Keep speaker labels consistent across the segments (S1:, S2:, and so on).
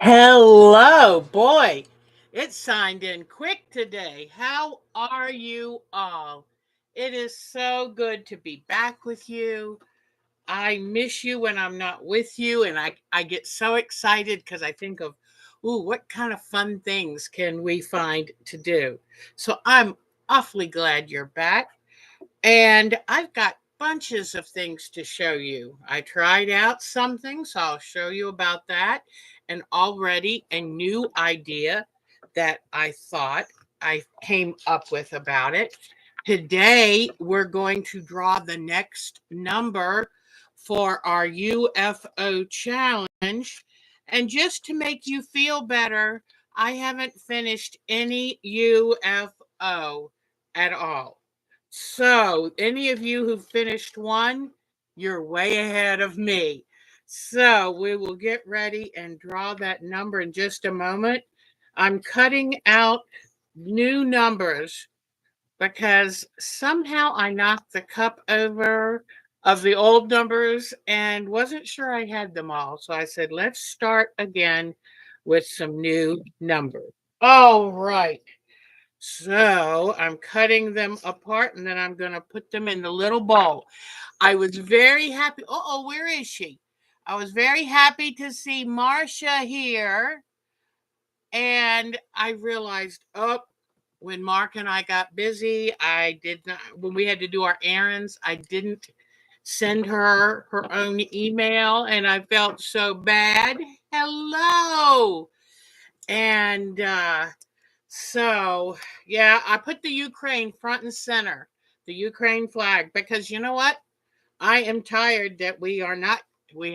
S1: Hello, boy. It signed in quick today. How are you all? It is so good to be back with you. I miss you when I'm not with you, and I get so excited because I think of, ooh, what kind of fun things can we find to do? So I'm awfully glad you're back. And I've got bunches of things to show you. I tried out something, so I'll show you about that. And already a new idea that I thought I came up with about it. Today, we're going to draw the next number for our UFO challenge. And just to make you feel better, I haven't finished any UFO at all. So, any of you who finished one, you're way ahead of me. So, we will get ready and draw that number in just a moment. I'm cutting out new numbers because somehow I knocked the cup over of the old numbers and wasn't sure I had them all. So I said, let's start again with some new numbers. All right. So I'm cutting them apart and then I'm going to put them in the little bowl. I was very happy. Oh, where is she? I was very happy to see Marcia here. And I realized, oh, when Mark and I got busy, I did not, when we had to do our errands, I didn't send her her own email and I felt so bad. Hello. And so, yeah, I put the Ukraine front and center, the Ukraine flag, because you know what? I am tired that we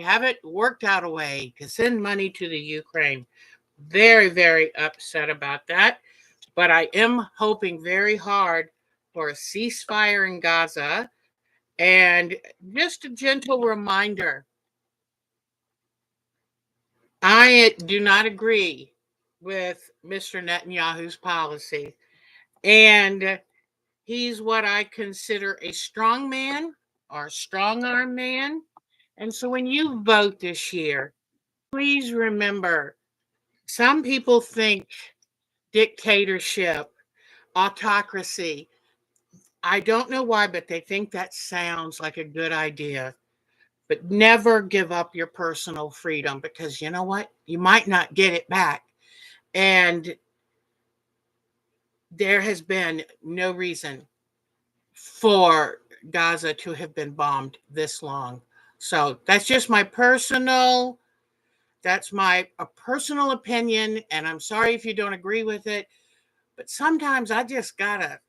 S1: haven't worked out a way to send money to the Ukraine. Very, very upset about that. But I am hoping very hard for a ceasefire in Gaza. And just a gentle reminder, I do not agree with Mr. Netanyahu's policy. And he's what I consider a strong man or strong arm man. And so when you vote this year, please remember some people think dictatorship, autocracy. I don't know why, but they think that sounds like a good idea. But never give up your personal freedom because you know what? You might not get it back. And there has been no reason for Gaza to have been bombed this long. So that's just my personal, that's my a personal opinion. And I'm sorry if you don't agree with it, but sometimes I just gotta,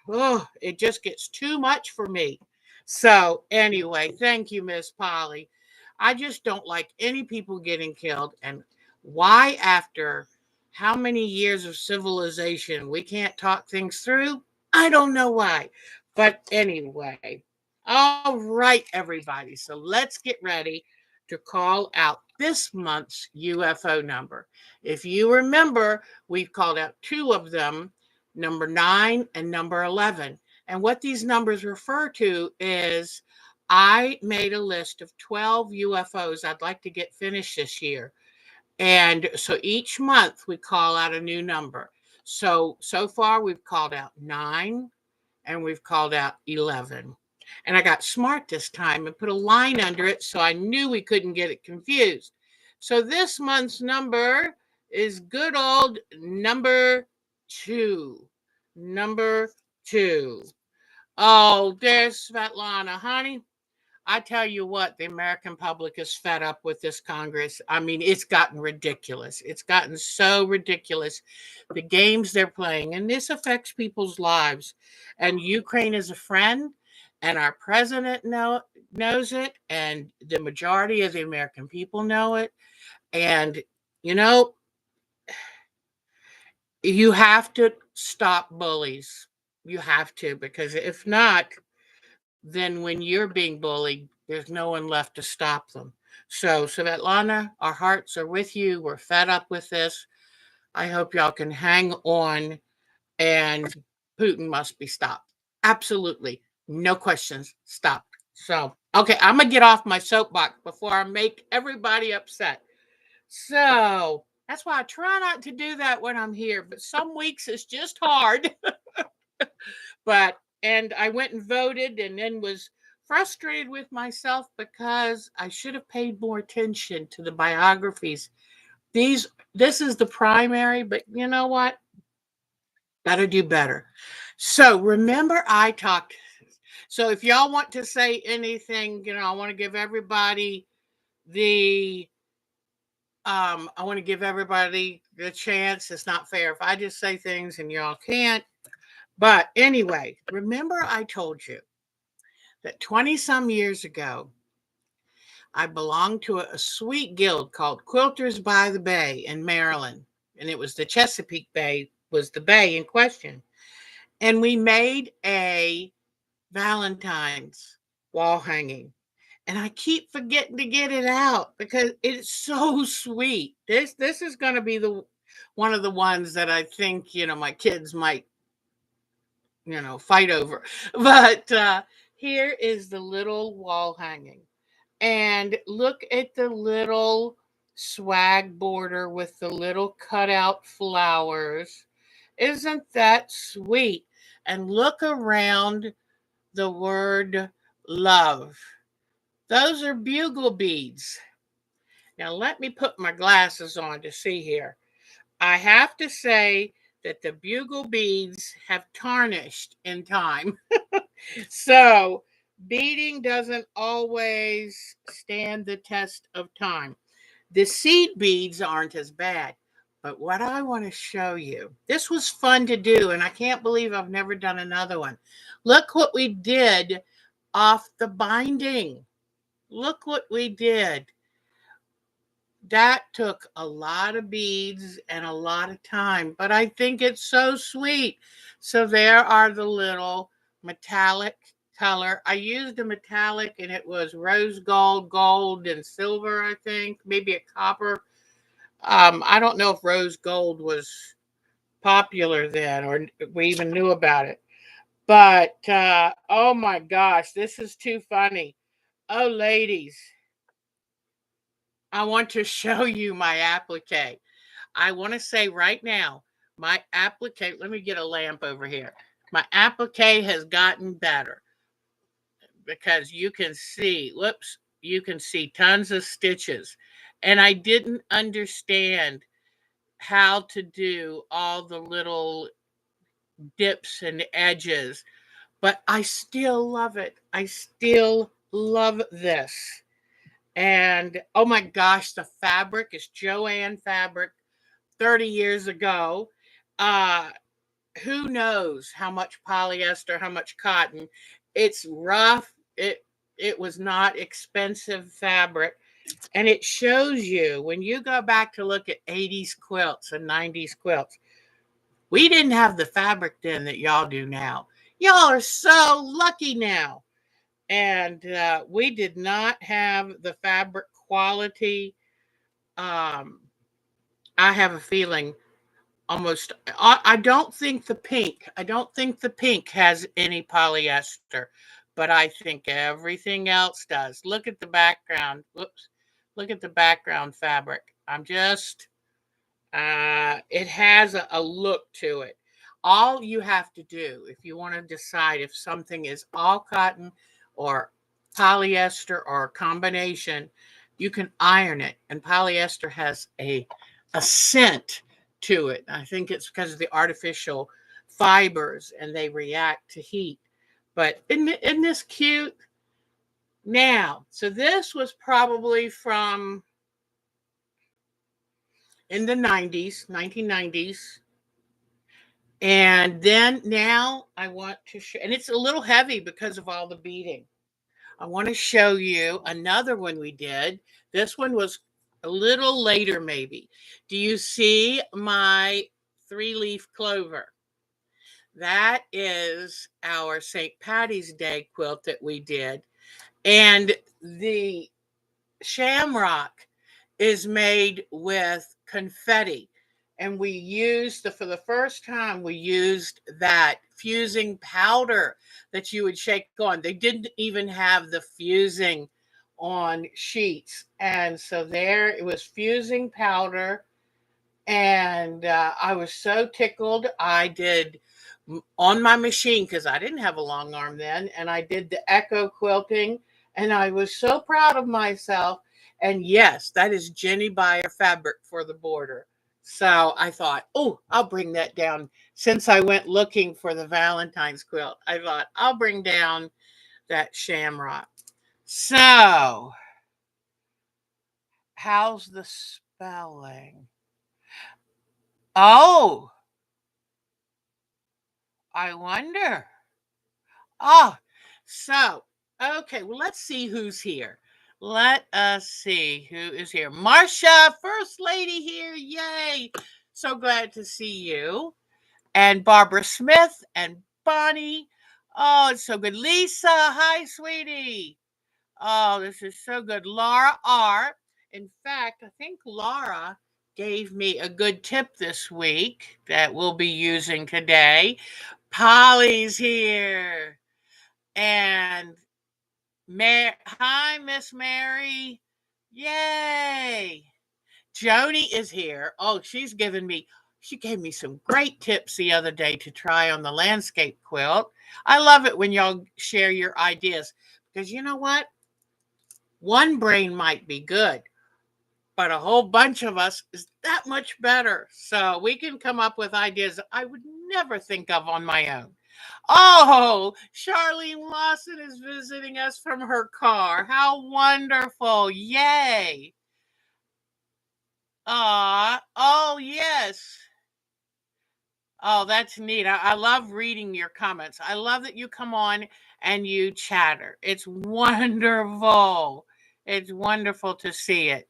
S1: oh, it just gets too much for me. So anyway, thank you, Miss Polly. I just don't like any people getting killed. And why, after how many years of civilization, we can't talk things through? I don't know why. But anyway, all right, everybody. So let's get ready to call out this month's UFO number. If you remember, we've called out two of them, number 9 and number 11. And what these numbers refer to is I made a list of 12 UFOs I'd like to get finished this year. And so each month we call out a new number. So far we've called out 9 and we've called out 11. And I got smart this time and put a line under it so I knew we couldn't get it confused. So this month's number is good old number 2. Number 2. Oh, there's Svetlana, honey. I tell you what, the American public is fed up with this Congress. I mean, it's gotten ridiculous. It's gotten so ridiculous. The games they're playing, and this affects people's lives. And Ukraine is a friend, and our president knows it, and the majority of the American people know it. And, you know, you have to stop bullies. You have to, because if not, then when you're being bullied, there's no one left to stop them. So, Svetlana, our hearts are with you. We're fed up with this. I hope y'all can hang on, and Putin must be stopped. Absolutely. No questions. Stop. So, okay, I'm going to get off my soapbox before I make everybody upset. So, That's why I try not to do that when I'm here, but some weeks it's just hard. And I went and voted and then was frustrated with myself because I should have paid more attention to the biographies. This is the primary, but you know what? Gotta do better. So remember I talked. So if y'all want to say anything, I want to give everybody the I want to give everybody the chance. It's not fair if I just say things and y'all can't. But anyway, remember I told you that 20 some years ago, I belonged to a sweet guild called Quilters by the Bay in Maryland. And it was the Chesapeake Bay was the bay in question. And we made a Valentine's wall hanging. And I keep forgetting to get it out because it's so sweet. This is going to be the one of the ones that I think, my kids might, fight over. But here is the little wall hanging. And look at the little swag border with the little cutout flowers. Isn't that sweet? And look around the word love. Those are bugle beads. Now, let me put my glasses on to see here. I have to say that the bugle beads have tarnished in time. So, beading doesn't always stand the test of time. The seed beads aren't as bad. But what I want to show you, this was fun to do, and I can't believe I've never done another one. Look what we did off the binding. Look what we did. That took a lot of beads and a lot of time, but I think it's so sweet. So there are the little metallic color. I used a metallic and it was rose gold, gold, and silver, I think, maybe a copper. I don't know if rose gold was popular then or we even knew about it. But oh my gosh, this is too funny. Oh, ladies, I want to show you my applique. I want to say right now, my applique, let me get a lamp over here. My applique has gotten better because you can see, you can see tons of stitches. And I didn't understand how to do all the little dips and edges, but I still love it. I still love this. And oh my gosh, the fabric is Joanne fabric 30 years ago. Uh, who knows how much polyester, how much cotton. It's rough. It was not expensive fabric. And it shows you when you go back to look at 80s quilts and 90s quilts, we didn't have the fabric then that y'all do now. Y'all are so lucky now. And we did not have the fabric quality. Um, I have a feeling almost I don't think the pink has any polyester, but I think everything else does. Look at the background. Whoops. Look at the background fabric. I'm just it has a look to it. All you have to do if you want to decide if something is all cotton or polyester or a combination, you can iron it. And polyester has a scent to it. I think it's because of the artificial fibers and they react to heat. But isn't this cute? Now, so this was probably from in the 90s, 1990s. And then now I want to show, and it's a little heavy because of all the beading. I want to show you another one we did. This one was a little later, maybe. Do you see my 3-leaf clover? That is our St. Patty's Day quilt that we did. And the shamrock is made with confetti. And we used for the first time, we used that fusing powder that you would shake on. They didn't even have the fusing on sheets. And so there it was fusing powder And I was so tickled. I did on my machine because I didn't have a long arm then, and I did the echo quilting, and I was so proud of myself. And yes, that is Jenny Buyer fabric for the border. So I thought, oh, I'll bring that down. Since I went looking for the Valentine's quilt, I thought I'll bring down that shamrock. So, how's the spelling? Oh, I wonder. Oh, so, okay, well, let's see who's here. Let us see who is here. Marcia, First Lady here. Yay. So glad to see you. And Barbara Smith and Bonnie. Oh, it's so good. Lisa, hi, sweetie. Oh, this is so good. Laura R. In fact, I think Laura gave me a good tip this week that we'll be using today. Polly's here. And hi, Miss Mary. Yay. Joni is here. Oh, she gave me some great tips the other day to try on the landscape quilt. I love it when y'all share your ideas because you know what? One brain might be good, but a whole bunch of us is that much better. So we can come up with ideas I would never think of on my own. Oh, Charlene Lawson is visiting us from her car. How wonderful. Yay. Oh, yes. Oh, that's neat. I love reading your comments. I love that you come on and you chatter. It's wonderful. It's wonderful to see it.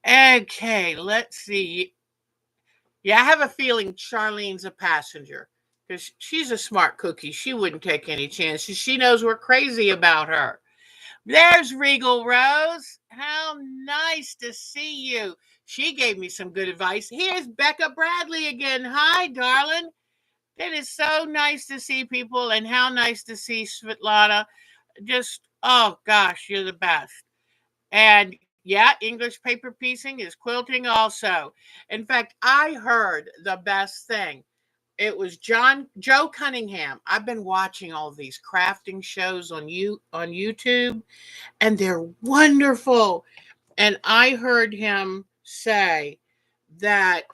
S1: Okay, let's see. Yeah, I have a feeling Charlene's a passenger because she's a smart cookie. She wouldn't take any chances. She knows we're crazy about her. There's Regal Rose. How nice to see you. She gave me some good advice. Here's Becca Bradley again. Hi, darling. It is so nice to see people, and how nice to see Svetlana. Just, oh gosh, you're the best. And yeah, English paper piecing is quilting also. In fact, I heard the best thing. It was Joe Cunningham. I've been watching all these crafting shows on YouTube, and they're wonderful. And I heard him say that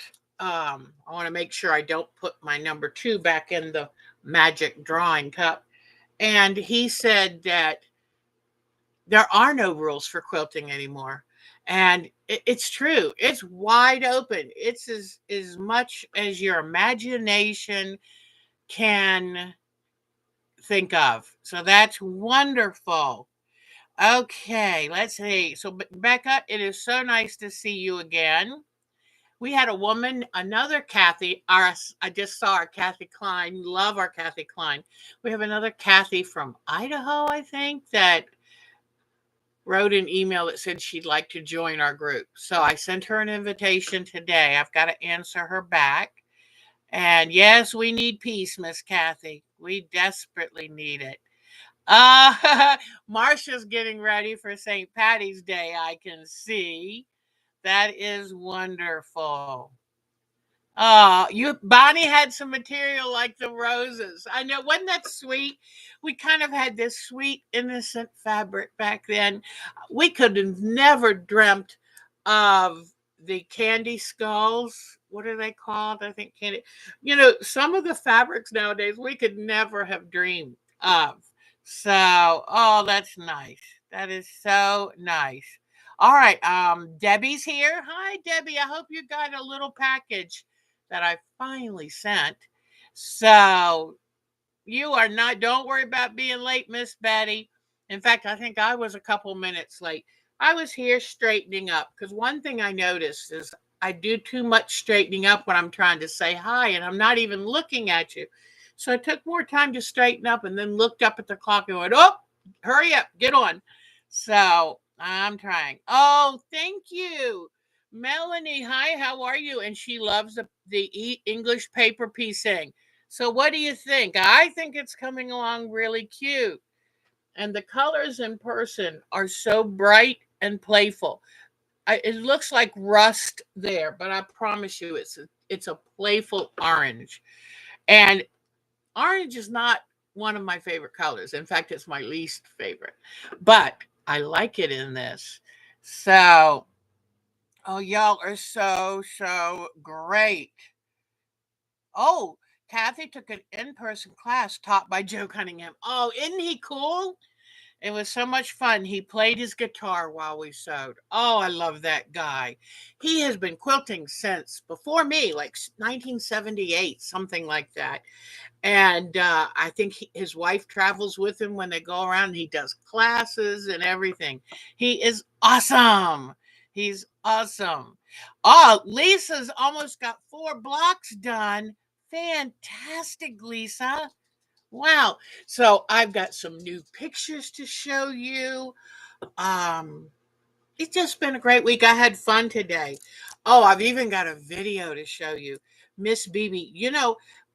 S1: I want to make sure I don't put my number 2 back in the magic drawing cup. And he said that there are no rules for quilting anymore. And it's true. It's wide open. It's as much as your imagination can think of. So that's wonderful. Okay, let's see. So, Becca, it is so nice to see you again. We had a woman, another Kathy. I just saw our Kathy Klein. Love our Kathy Klein. We have another Kathy from Idaho, I think, that wrote an email that said she'd like to join our group. So I sent her an invitation today. I've got to answer her back. And yes, we need peace, Miss Kathy. We desperately need it. Marcia's getting ready for St. Patty's Day, I can see. That is wonderful. Bonnie had some material like the roses. I know, wasn't that sweet? We kind of had this sweet, innocent fabric back then. We could have never dreamt of the candy skulls. What are they called? I think candy. Some of the fabrics nowadays we could never have dreamed of. So, oh, that's nice. That is so nice. All right, Debbie's here. Hi, Debbie. I hope you got a little package that I finally sent. So you are not, don't worry about being late, Miss Betty. In fact, I think I was a couple minutes late. I was here straightening up because one thing I noticed is I do too much straightening up when I'm trying to say hi and I'm not even looking at you. So I took more time to straighten up and then looked up at the clock and went, oh, hurry up, get on. So I'm trying. Oh, thank you. Melanie, hi, how are you? And she loves the English paper piecing. So what do you think? I think it's coming along really cute. And the colors in person are so bright and playful. it looks like rust there, but I promise you it's a playful orange. And orange is not one of my favorite colors. In fact, it's my least favorite. But I like it in this. So, oh, y'all are so great. Oh, Kathy took an in-person class taught by Joe Cunningham. Oh, isn't he cool? It was so much fun. He played his guitar while we sewed. Oh, I love that guy. He has been quilting since before me, like 1978, something like that. And I think his wife travels with him when they go around. He does classes and everything. He is awesome. He's awesome. Oh, Lisa's almost got 4 blocks done. Fantastic, Lisa. Wow. So I've got some new pictures to show you. Um, it's just been a great week. I had fun today. Oh, I've even got a video to show you. Miss BB.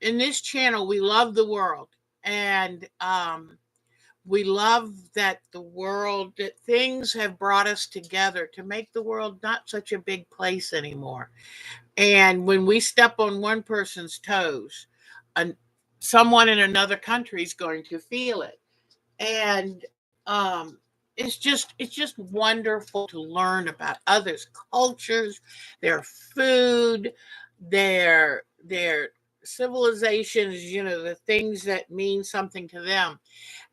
S1: In this channel, we love the world. And we love that things have brought us together to make the world not such a big place anymore. And when we step on one person's toes, and someone in another country is going to feel it. And it's just wonderful to learn about others' cultures, their food, their civilizations, the things that mean something to them.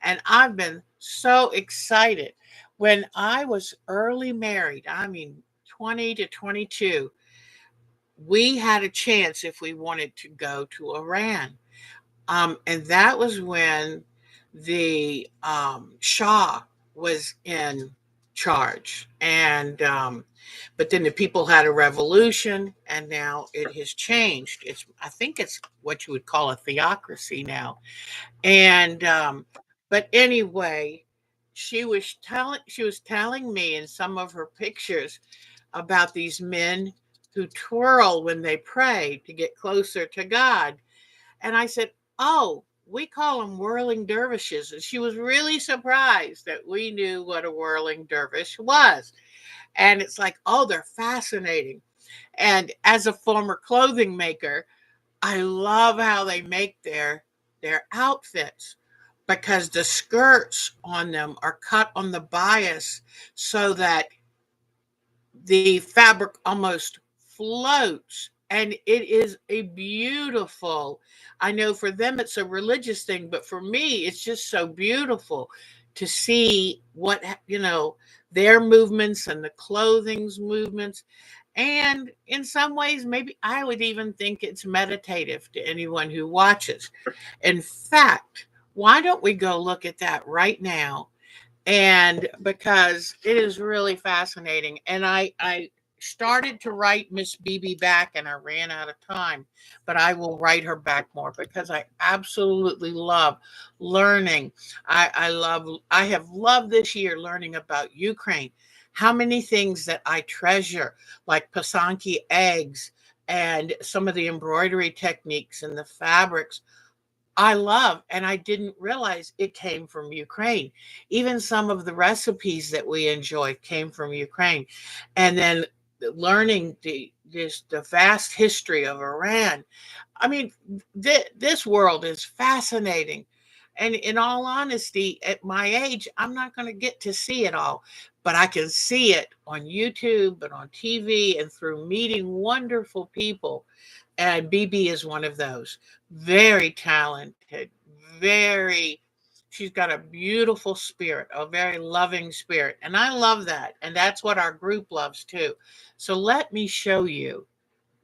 S1: And I've been so excited. When I was early married, I mean 20 to 22, we had a chance if we wanted to go to Iran. And that was when the Shah was in charge. And but then the people had a revolution, and now it has changed. I think it's what you would call a theocracy now. And but anyway, she was telling me in some of her pictures about these men who twirl when they pray to get closer to God. And I said, "Oh, we call them whirling dervishes." And she was really surprised that we knew what a whirling dervish was. And it's like, oh, they're fascinating. And as a former clothing maker, I love how they make their outfits, because the skirts on them are cut on the bias so that the fabric almost floats, and it is a beautiful, I know for them it's a religious thing, but for me it's just so beautiful to see their movements and the clothing's movements. And in some ways, maybe I would even think it's meditative to anyone who watches. In fact, why don't we go look at that right now? And because it is really fascinating. And I started to write Miss BB back, and I ran out of time, but I will write her back more because I absolutely love learning. I have loved this year learning about Ukraine. How many things that I treasure, like Pasanki eggs and some of the embroidery techniques and the fabrics I love, and I didn't realize it came from Ukraine. Even some of the recipes that we enjoy came from Ukraine. And then learning the vast history of Iran. I mean, this world is fascinating. And in all honesty, at my age, I'm not going to get to see it all, but I can see it on YouTube and on TV and through meeting wonderful people. And BB is one of those. Very talented, very, she's got a beautiful spirit, a very loving spirit. And I love that. And that's what our group loves too. So let me show you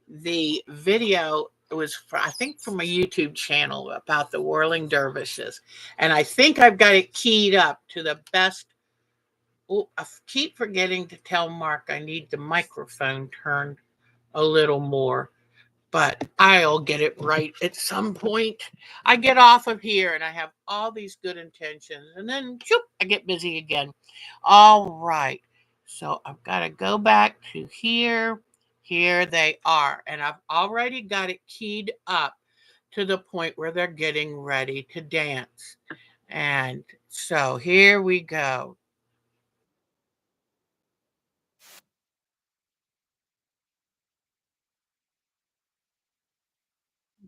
S1: the video. It was, I think, from a YouTube channel about the whirling dervishes. And I think I've got it keyed up to the best. Oh, I keep forgetting to tell Mark I need the microphone turned a little more, but I'll get it right at some point. I get off of here and I have all these good intentions, and then shoop, I get busy again. All right. So I've got to go back to here. Here they are. And I've already got it keyed up to the point where they're getting ready to dance. And so here we go.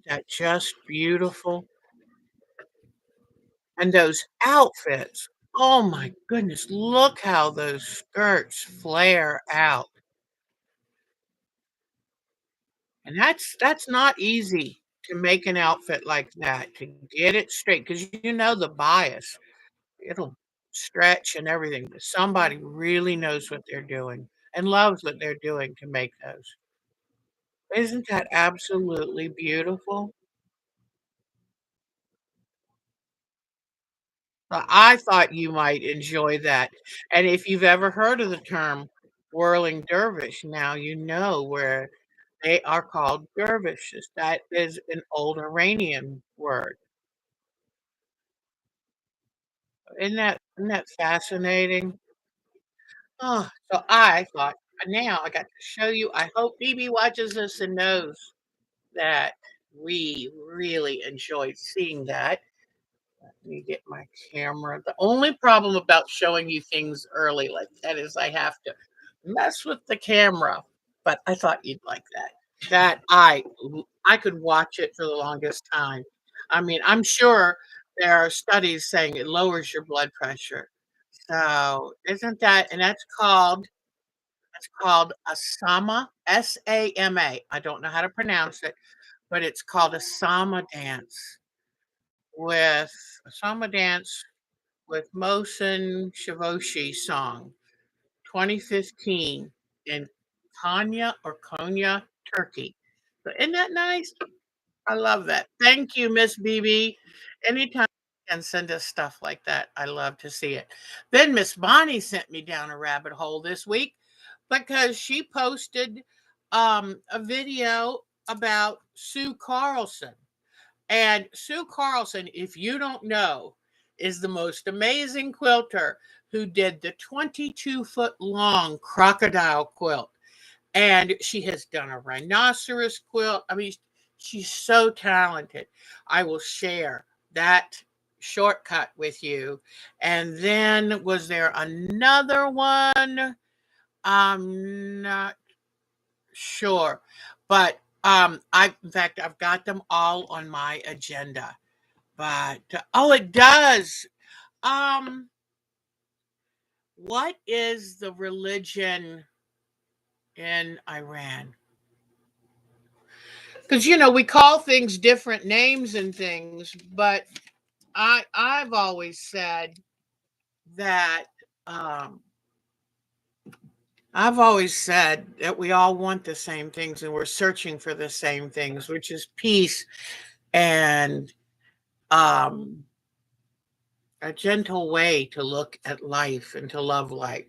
S1: That just beautiful? And those outfits, oh my goodness, look how those skirts flare out. And that's not easy to make an outfit like that, to get it straight because you know the bias. It'll stretch and everything, but somebody really knows what they're doing and loves what they're doing to make those. Isn't that absolutely beautiful? I thought you might enjoy that, and if you've ever heard of the term whirling dervish, now you know where they are called dervishes. That is an old Iranian word. Isn't that fascinating? Oh, so I thought, now I got to show you. I hope BB watches this and knows that we really enjoyed seeing that. Let me get my camera. The only problem about showing you things early like that is I have to mess with the camera, but I thought you'd like that. I could watch it for the longest time. I mean, I'm sure there are studies saying it lowers your blood pressure. So, isn't that and that's called Asama, S-A-M-A. I don't know how to pronounce it, but it's called with a Sama dance with Mohsen Shavoshi song, 2015 in Konya, Turkey. So isn't that nice? I love that. Thank you, Miss BB. Anytime you can send us stuff like that, I love to see it. Then Miss Bonnie sent me down a rabbit hole this week because she posted a video about Sue Carlson. And Sue Carlson, if you don't know, is the most amazing quilter who did the 22-foot long crocodile quilt. And she has done a rhinoceros quilt. I mean, she's so talented. I will share that shortcut with you. And then was there another one? I'm not sure. But I in fact I've got them all on my agenda. But oh, it does. Um, what is the religion in Iran? Because we call things different names and things, but I've always said that um, we all want the same things and we're searching for the same things, which is peace and um, a gentle way to look at life and to love life.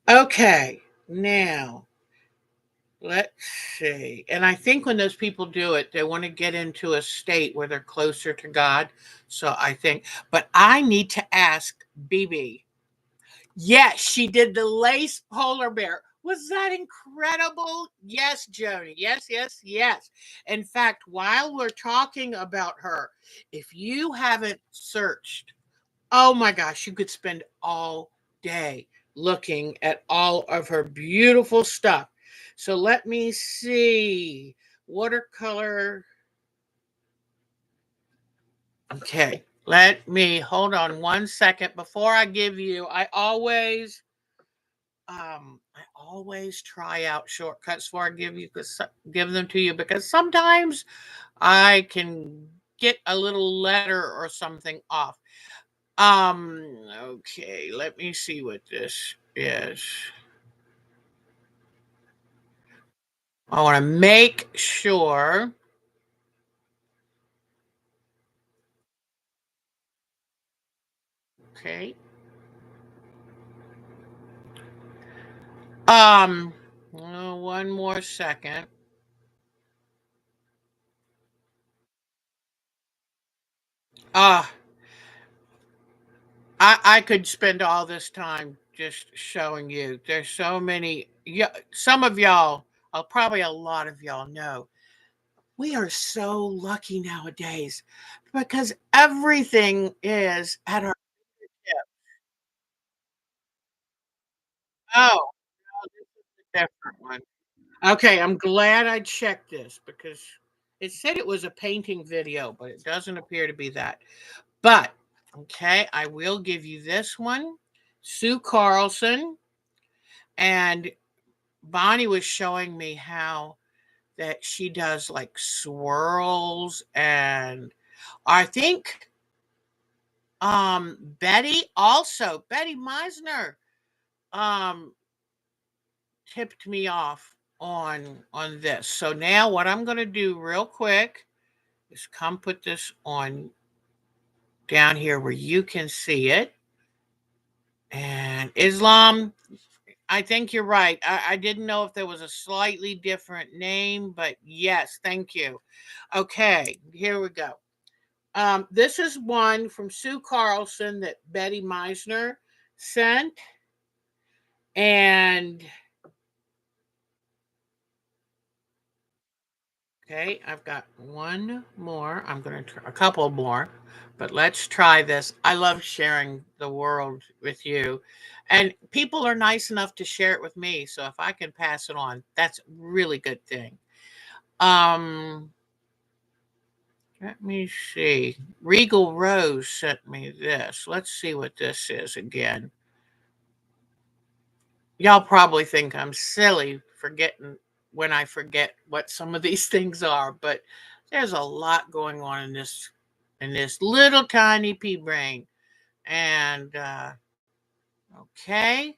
S1: Okay, now let's see. And I think when those people do it, they want to get into a state where they're closer to God. So I think, but I need to ask BB. Yes, she did the lace polar bear. Was that incredible? Yes, Joni. Yes, yes, yes. In fact, while we're talking about her, if you haven't searched, oh my gosh, you could spend all day looking at all of her beautiful stuff. So let me see. Watercolor. Okay. Let me hold on one second before I give you. I always try out shortcuts before I give them to you because sometimes I can get a little letter or something off. Okay, let me see what this is. I want to make sure. Okay. One more second. Ah, I could spend all this time just showing you. There's so many. Yeah, some of y'all, probably a lot of y'all know. We are so lucky nowadays because everything is at our tip. Oh, no, this is a different one. Okay, I'm glad I checked this because It said it was a painting video, but it doesn't appear to be that. But, okay, I will give you this one. Sue Carlson. And Bonnie was showing me how that she does like swirls, and I think Betty Meisner um tipped me off on this. So now what I'm going to do real quick is come put this on down here where you can see it. And Islam, I think you're right. I didn't know if there was a slightly different name, but yes, thank you. Okay, here we go. This is one from Sue Carlson that Betty Meisner sent. And okay, I've got one more. I'm going to try a couple more, but let's try this. I love sharing the world with you. And people are nice enough to share it with me. So if I can pass it on, that's a really good thing. Um, Let me see. Regal Rose sent me this. Let's see what this is again. Y'all probably think I'm silly forgetting when I forget what some of these things are, but there's a lot going on in this little tiny pea brain. And okay,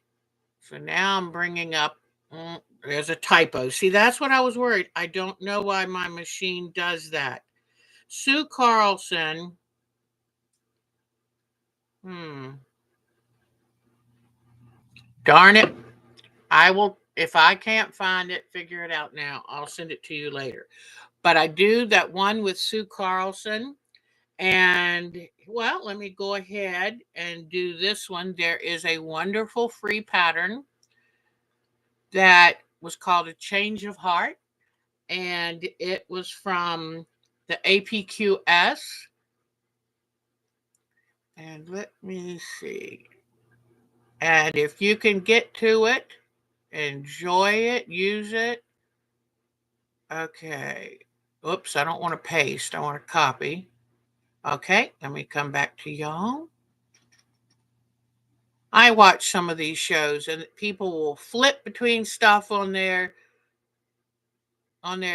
S1: so now I'm bringing up. There's a typo. See, that's what I was worried. I don't know why my machine does that. Sue Carlson. Hmm. Darn it. I will, if I can't find it, figure it out now. I'll send it to you later. But I do that one with Sue Carlson. And well, let me go ahead and do this one. There is a wonderful free pattern that was called A Change of Heart. And it was from the APQS. And let me see. And if you can get to it, enjoy it, use it. Okay. Oops, I don't want to paste. I want to copy. Okay, let me come back to y'all. I watch some of these shows and people will flip between stuff on their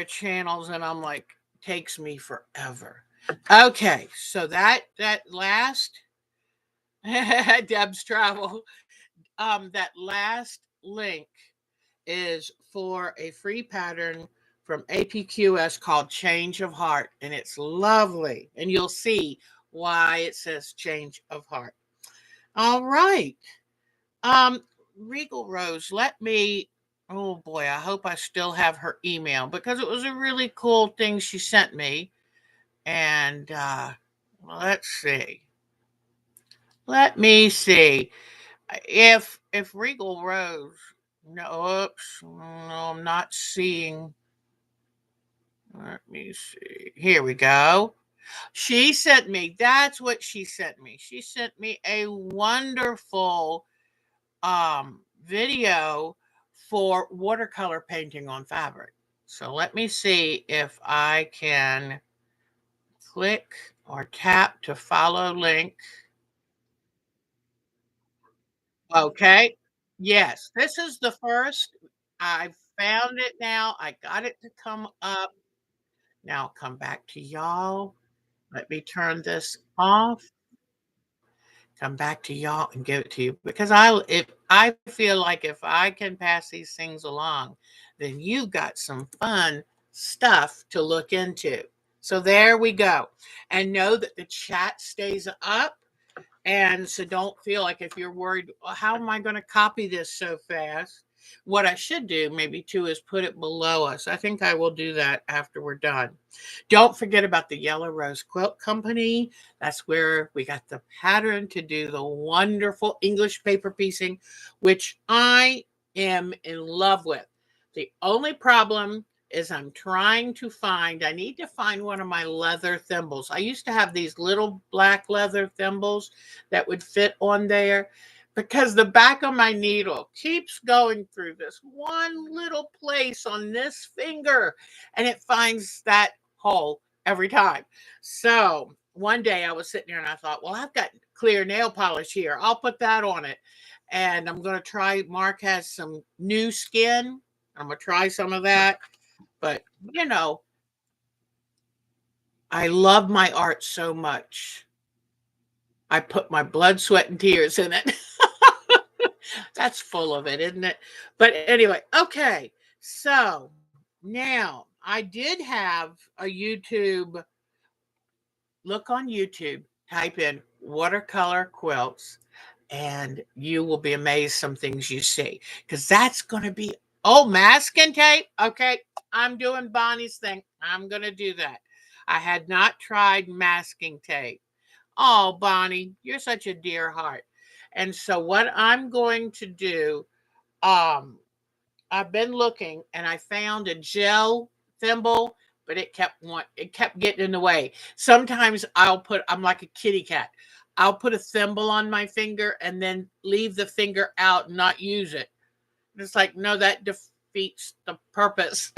S1: channels and I'm like, takes me forever. Okay, so that last Deb's travel, that last link is for a free pattern from APQS called Change of Heart, and it's lovely. And you'll see why it says Change of Heart. All right. Um, Regal Rose, let me. Oh boy, I hope I still have her email because it was a really cool thing she sent me. And let's see. Let me see if Regal Rose. No, oops, no, I'm not seeing. Let me see. Here we go. She sent me, that's what she sent me. She sent me a wonderful video for watercolor painting on fabric. So let me see if I can click or tap to follow link. Okay. Yes, this is the first. I found it now. I got it to come up. Now come back to y'all. Let me turn this off. Come back to y'all and give it to you because I feel like if I can pass these things along, then you got some fun stuff to look into. So there we go. And know that the chat stays up. And so don't feel like if you're worried, "Well, how am I going to copy this so fast?" What I should do maybe too is put it below us. I think I will do that after we're done. Don't forget about the Yellow Rose Quilt Company. That's where we got the pattern to do the wonderful English paper piecing, which I am in love with. The only problem is I need to find one of my leather thimbles. I used to have these little black leather thimbles that would fit on there because the back of my needle keeps going through this one little place on this finger and it finds that hole every time. So one day I was sitting there and I thought, well, I've got clear nail polish here. I'll put that on it. And I'm going to try, Mark has some new skin. I'm going to try some of that. But, you know, I love my art so much. I put my blood, sweat, and tears in it. That's full of it, isn't it? But anyway, okay. So now I did have a YouTube look on YouTube, type in watercolor quilts, and you will be amazed some things you see. Because that's going to be, oh, masking tape. Okay. I'm doing Bonnie's thing. I'm going to do that. I had not tried masking tape. Oh, Bonnie, you're such a dear heart. And so what I'm going to do, um, I've been looking and I found a gel thimble, but it kept getting in the way. Sometimes I'm like a kitty cat. I'll put a thimble on my finger and then leave the finger out and not use it. It's like, no, that defeats the purpose.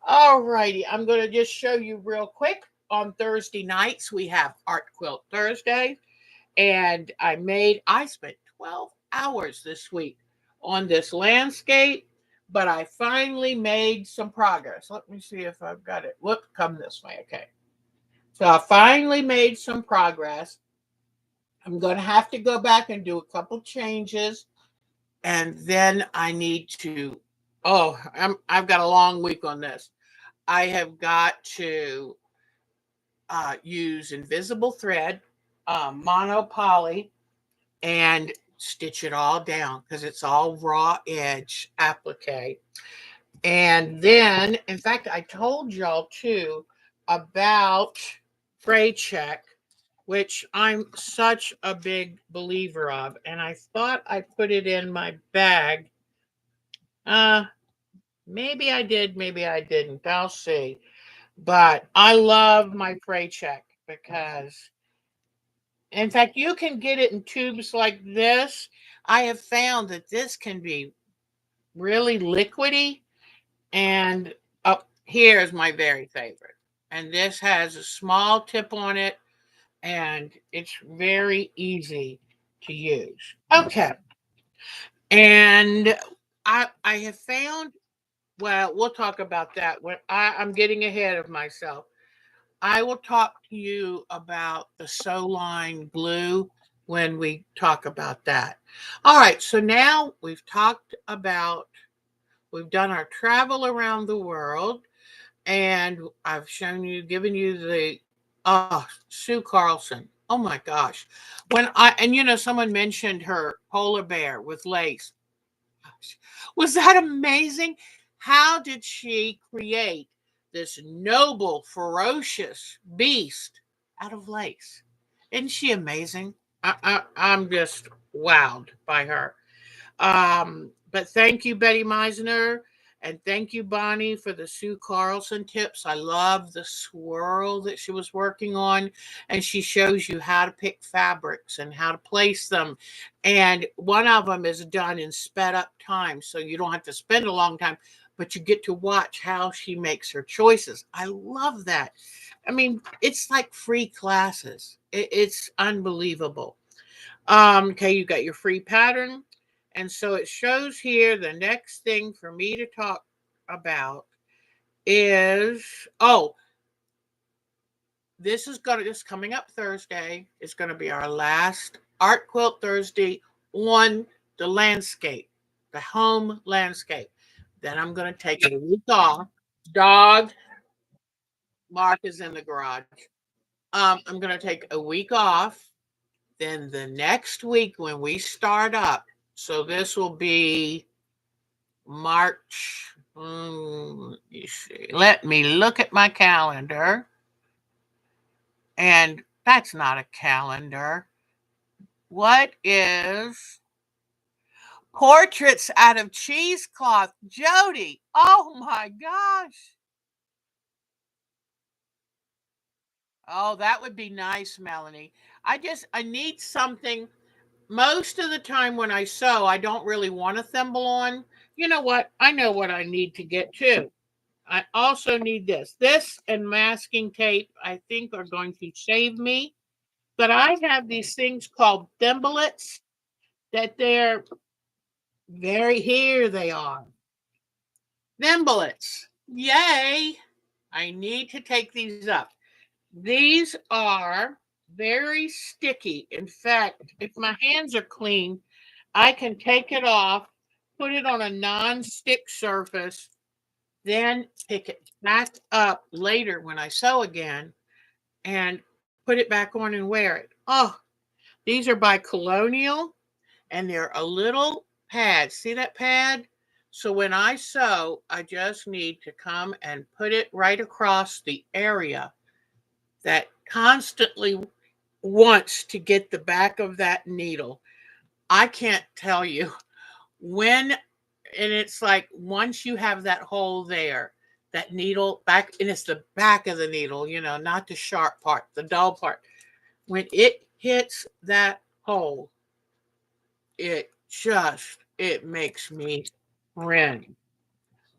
S1: All righty. I'm going to just show you real quick. On Thursday nights, we have Art Quilt Thursday. And I spent 12 hours this week on this landscape, but I finally made some progress. Let me see if I've got it. Look, come this way. Okay. So I finally made some progress. I'm going to have to go back and do a couple changes. And then I need to, I've got a long week on this. I have got to use invisible thread, monopoly, and stitch it all down because it's all raw edge applique. And then, in fact, I told y'all too about fray check, which I'm such a big believer of. And I thought I put it in my bag. Uh, Maybe I did, maybe I didn't. I'll see. But I love my fray check because, in fact, you can get it in tubes like this. I have found that this can be really liquidy. And up here is my very favorite. And this has a small tip on it, and it's very easy to use. Okay. And I have found, well, we'll talk about that when I'm getting ahead of myself. I will talk to you about the sew line glue when we talk about that. All right, so now we've done our travel around the world, and I've given you the Sue Carlson. Oh my gosh. Someone mentioned her polar bear with lace. Gosh, was that amazing? How did she create this noble, ferocious beast out of lace? Isn't she amazing? I'm just wowed by her. But thank you, Betty Meisner, and thank you, Bonnie, for the Sue Carlson tips. I love the swirl that she was working on, and she shows you how to pick fabrics and how to place them. And one of them is done in sped up time, so you don't have to spend a long time, but you get to watch how she makes her choices. I love that. I mean, it's like free classes. It's unbelievable. Okay, you got your free pattern. And so it shows here the next thing for me to talk about is, this coming up Thursday. It's going to be our last Art Quilt Thursday on the landscape, the home landscape. Then I'm going to take a week off. Dog, Mark is in the garage. I'm going to take a week off. Then the next week when we start up, so this will be March. You see. Let me look at my calendar. And that's not a calendar. What is portraits out of cheesecloth? Jody. Oh my gosh. Oh, that would be nice, Melanie. I need something. Most of the time when I sew, I don't really want a thimble on. You know what? I know what I need to get too. I also need this. This and masking tape, I think, are going to save me. But I have these things called thimblets that they're here they are. Thimblets. Yay! I need to take these up. These are very sticky. In fact, if my hands are clean, I can take it off, put it on a non-stick surface, then pick it back up later when I sew again and put it back on and wear it. Oh, these are by Colonial and they're a little pad. See that pad? So when I sew, I just need to come and put it right across the area that constantly wants to get the back of that needle. I can't tell you when, and it's like once you have that hole there, that needle back, and it's the back of the needle, not the sharp part, the dull part. When it hits that hole, it makes me cringe.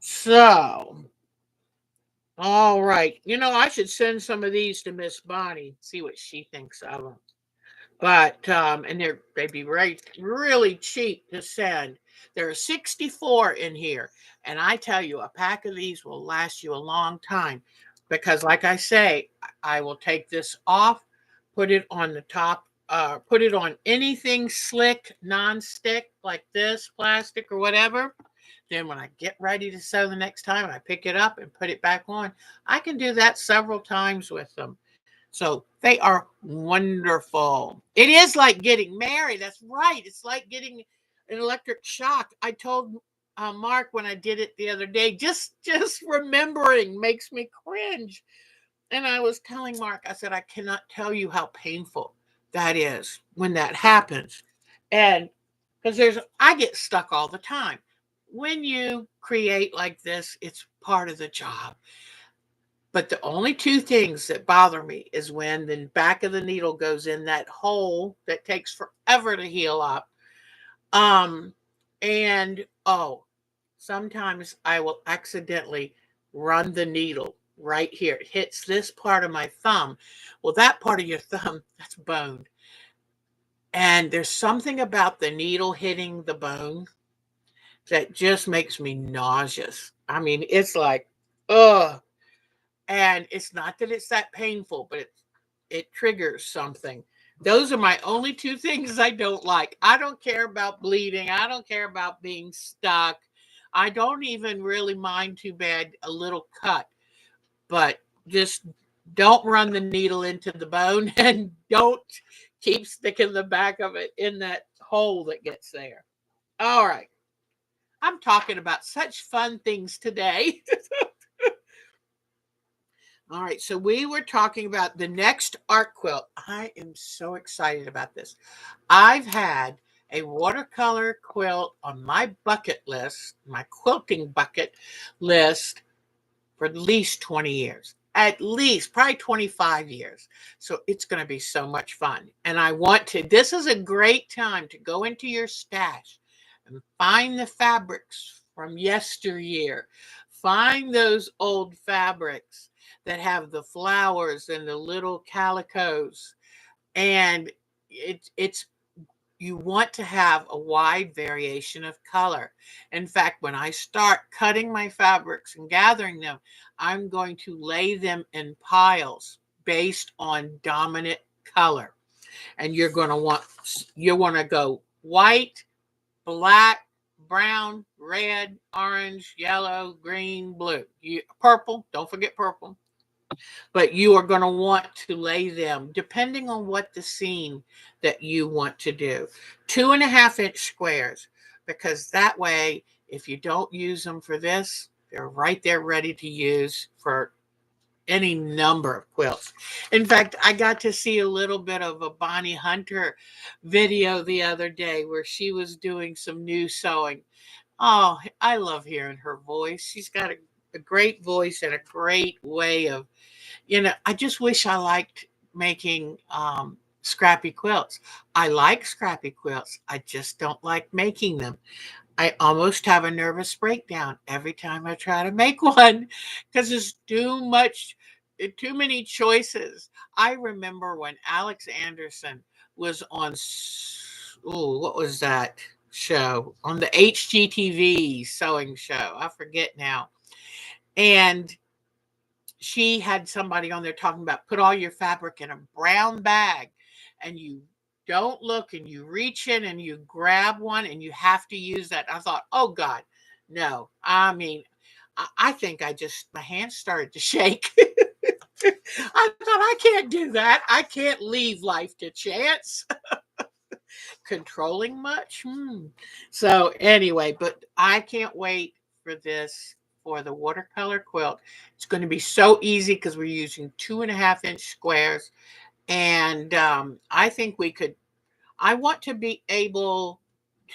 S1: So, all right. I should send some of these to Miss Bonnie, see what she thinks of them. But and they'd be really cheap to send. There are 64 in here, and I tell you, a pack of these will last you a long time because, like I say, I will take this off, put it on the top, put it on anything slick, non-stick like this, plastic or whatever. Then when I get ready to sew the next time, I pick it up and put it back on. I can do that several times with them. So they are wonderful. It is like getting married. That's right. It's like getting an electric shock. I told Mark when I did it the other day, just remembering makes me cringe. And I was telling Mark, I said, I cannot tell you how painful that is when that happens. And because I get stuck all the time. When you create like this, it's part of the job. But the only two things that bother me is when the back of the needle goes in that hole that takes forever to heal up. Um, and sometimes I will accidentally run the needle right here. It hits this part of my thumb. Well, that part of your thumb, that's bone. And there's something about the needle hitting the bone that just makes me nauseous. I mean, it's like, ugh. And it's not that it's that painful, but it triggers something. Those are my only two things I don't like. I don't care about bleeding. I don't care about being stuck. I don't even really mind too bad a little cut, but just don't run the needle into the bone and don't keep sticking the back of it in that hole that gets there. All right. I'm talking about such fun things today. All right, so we were talking about the next art quilt. I am so excited about this. I've had a watercolor quilt on my bucket list, my quilting bucket list, for at least 20 years. At least, probably 25 years. So it's going to be so much fun. And this is a great time to go into your stash and find the fabrics from yesteryear. Find those old fabrics that have the flowers and the little calicos. And it's you want to have a wide variation of color. In fact, when I start cutting my fabrics and gathering them, I'm going to lay them in piles based on dominant color. And you want to go white, black, brown, red, orange, yellow, green, blue. Purple, don't forget purple. But you are going to want to lay them depending on what the scene that you want to do. 2.5-inch squares, because that way, if you don't use them for this, they're right there ready to use for any number of quilts. In fact, I got to see a little bit of a Bonnie Hunter video the other day where she was doing some new sewing. Oh, I love hearing her voice. She's got a great voice and a great way of, I just wish I liked making scrappy quilts. I like scrappy quilts. I just don't like making them. I almost have a nervous breakdown every time I try to make one because there's too many choices. I remember when Alex Anderson was on, what was that show? On the HGTV sewing show. I forget now. And she had somebody on there talking about put all your fabric in a brown bag and you don't look and you reach in and you grab one and you have to use that. I thought, oh God, no. I mean, I think my hands started to shake. I thought, I can't do that. I can't leave life to chance. Controlling much. So anyway, but I can't wait for the watercolor quilt. It's going to be so easy because we're using 2.5-inch squares, and I think I want to be able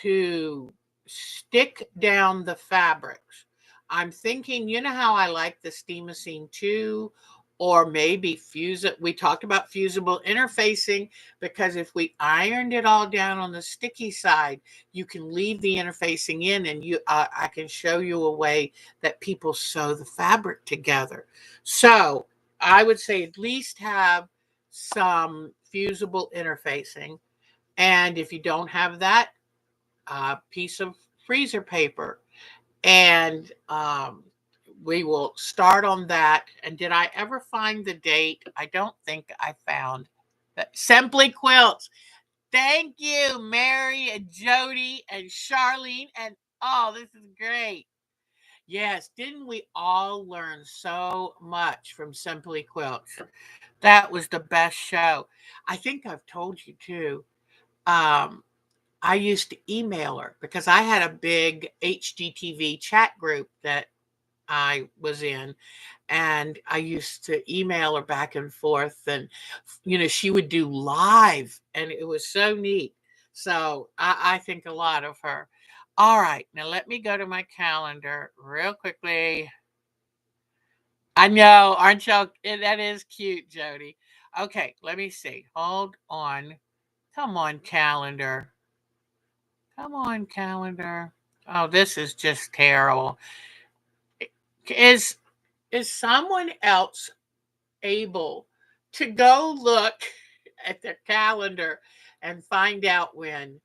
S1: to stick down the fabrics. I'm thinking, you know how I like the Steamosine 2, or maybe fuse it. We talked about fusible interfacing because if we ironed it all down on the sticky side, you can leave the interfacing in, and I can show you a way that people sew the fabric together. So I would say at least have some fusible interfacing, and if you don't have that, a piece of freezer paper. And we will start on that. And did I ever find the date? I don't think I found that. Simply Quilts. Thank you, Mary and Jody and Charlene. And oh, this is great. Yes, didn't we all learn so much from Simply Quilts? That was the best show. I think I've told you too. Um, I used to email her because I had a big HGTV chat group that I was in, and I used to email her back and forth, and she would do live, and it was so neat. So I think a lot of her. All right, now let me go to my calendar real quickly. I know, aren't y'all? That is cute, Jody. Okay, let me see. Hold on. Come on, calendar. Come on, calendar. Oh, this is just terrible. Is someone else able to go look at their calendar and find out when,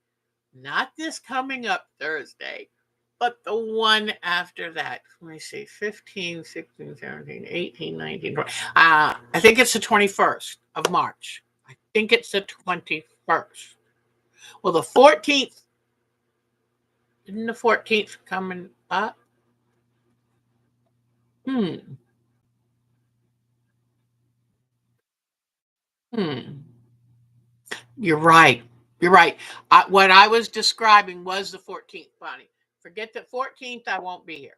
S1: not this coming up Thursday, but the one after that? Let me see, 15, 16, 17, 18, 19, 20. I think it's the 21st of March. I think it's the 21st. Well, the 14th, isn't the 14th coming up? Hmm. Hmm. You're right. You're right. What I was describing was the 14th, Bonnie. Forget the 14th. I won't be here.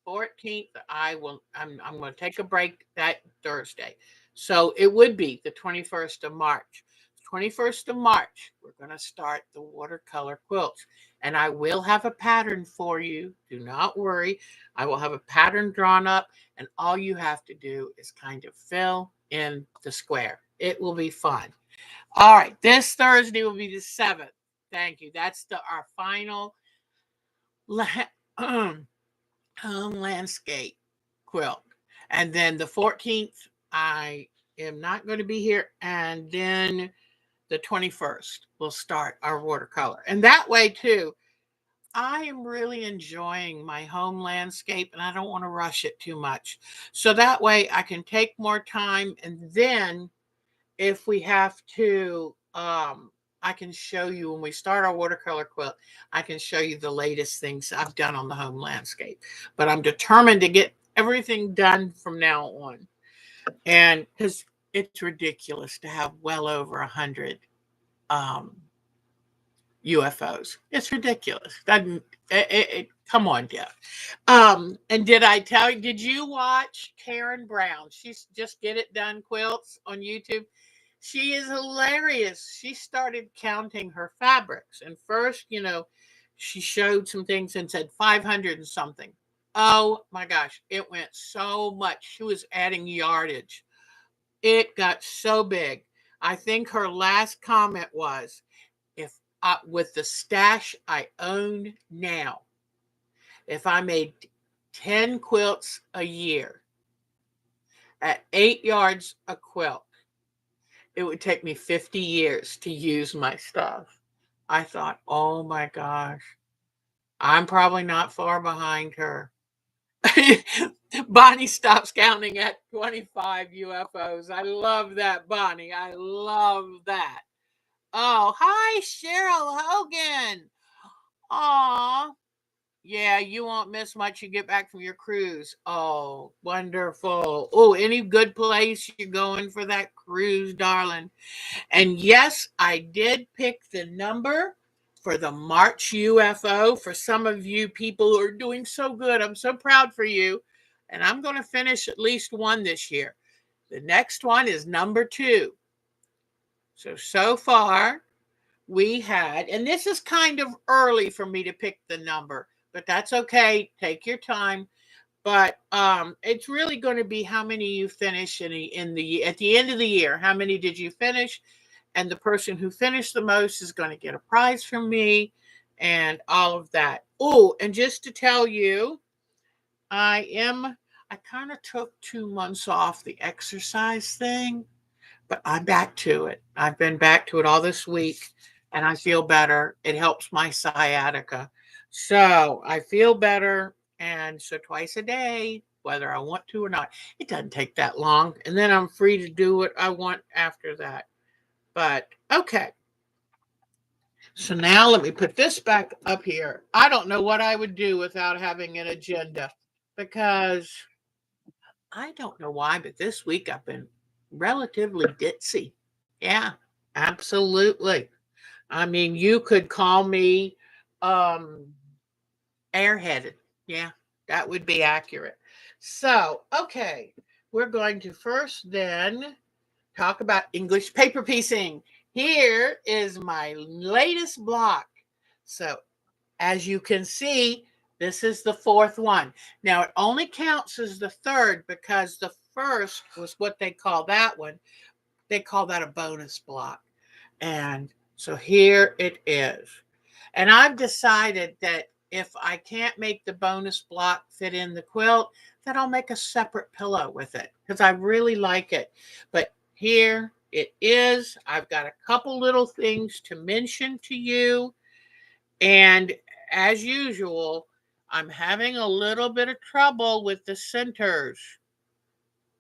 S1: 14th, I will. I'm going to take a break that Thursday, so it would be the 21st of March. 21st of March, we're going to start the watercolor quilts, and I will have a pattern for you. Do not worry. I will have a pattern drawn up, and all you have to do is kind of fill in the square. It will be fun. All right, this Thursday will be the 7th. Thank you. That's our final home landscape quilt. And then the 14th, I am not going to be here. And then the 21st, we'll start our watercolor. And that way, too, I am really enjoying my home landscape and I don't want to rush it too much. So that way I can take more time, and then if we have to, I can show you when we start our watercolor quilt, I can show you the latest things I've done on the home landscape. But I'm determined to get everything done from now on. And because it's ridiculous to have well over 100 um, UFOs. It's ridiculous. Come on, Jeff. And did I tell you, did you watch Karen Brown? She's Just Get It Done Quilts on YouTube. She is hilarious. She started counting her fabrics. And first, she showed some things and said 500 and something. Oh my gosh, it went so much. She was adding yardage. It got so big. I think her last comment was, if with the stash I own now, if I made 10 quilts a year at 8 yards a quilt, it would take me 50 years to use my stuff. I thought, oh my gosh, I'm probably not far behind her. Bonnie stops counting at 25 UFOs. I love that, Bonnie. I love that. Oh, hi, Cheryl Hogan. Aw. Yeah, you won't miss much. You get back from your cruise. Oh, wonderful. Oh, any good place you're going for that cruise, darling? And yes, I did pick the number for the March UFO. For some of you people who are doing so good, I'm so proud for you. And I'm going to finish at least one this year. The next one is number 2. So far, we had, and this is kind of early for me to pick the number, but that's okay. Take your time. But it's really going to be how many you finish in the at the end of the year. How many did you finish? And the person who finished the most is going to get a prize from me and all of that. Oh, and just to tell you, I kind of took 2 months off the exercise thing, but I'm back to it. I've been back to it all this week and I feel better. It helps my sciatica. So I feel better. And so twice a day, whether I want to or not, it doesn't take that long. And then I'm free to do what I want after that. But okay. So now let me put this back up here. I don't know what I would do without having an agenda because I don't know why, but this week I've been relatively ditzy. Yeah, absolutely. I mean, you could call me um airheaded. Yeah, that would be accurate. So, okay, we're going to first then talk about English paper piecing. Here is my latest block. So, as you can see, this is the 4th one. Now, it only counts as the 3rd because the first was what they call that one. They call that a bonus block. And so here it is. And I've decided that if I can't make the bonus block fit in the quilt, then I'll make a separate pillow with it because I really like it. But here it is. I've got a couple little things to mention to you. And as usual, I'm having a little bit of trouble with the centers.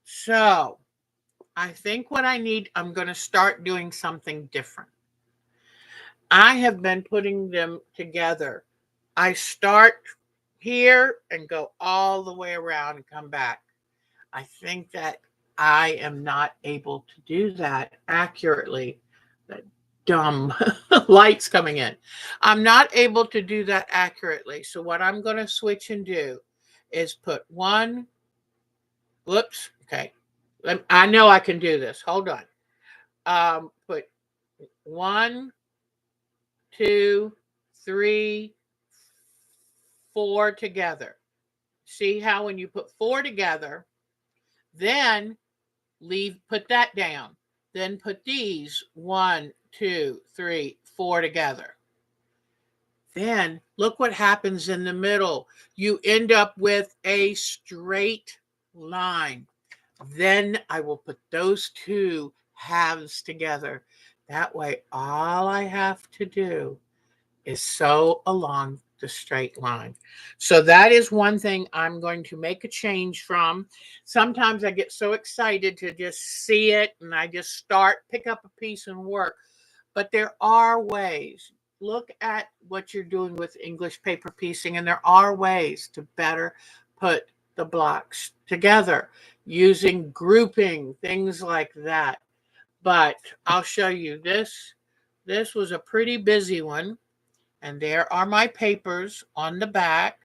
S1: So I think what I need, I'm going to start doing something different. I have been putting them together. I start here and go all the way around and come back. I think that I am not able to do that accurately. That dumb lights coming in. I'm not able to do that accurately. So what I'm going to switch and do is put one, whoops, okay. I know I can do this. Hold on. Put 1, 2, 3, 4 together. See how when you put 4 together, then put that down. Then put these 1, 2, 3, 4 together. Then look what happens in the middle. You end up with a straight line. Then I will put those 2 halves together. That way, all I have to do is sew along the straight line. So that is one thing I'm going to make a change from. Sometimes I get so excited to just see it and I just pick up a piece and work. But there are ways. Look at what you're doing with English paper piecing, and there are ways to better put the blocks together using grouping, things like that. But I'll show you this. This was a pretty busy one. And there are my papers on the back.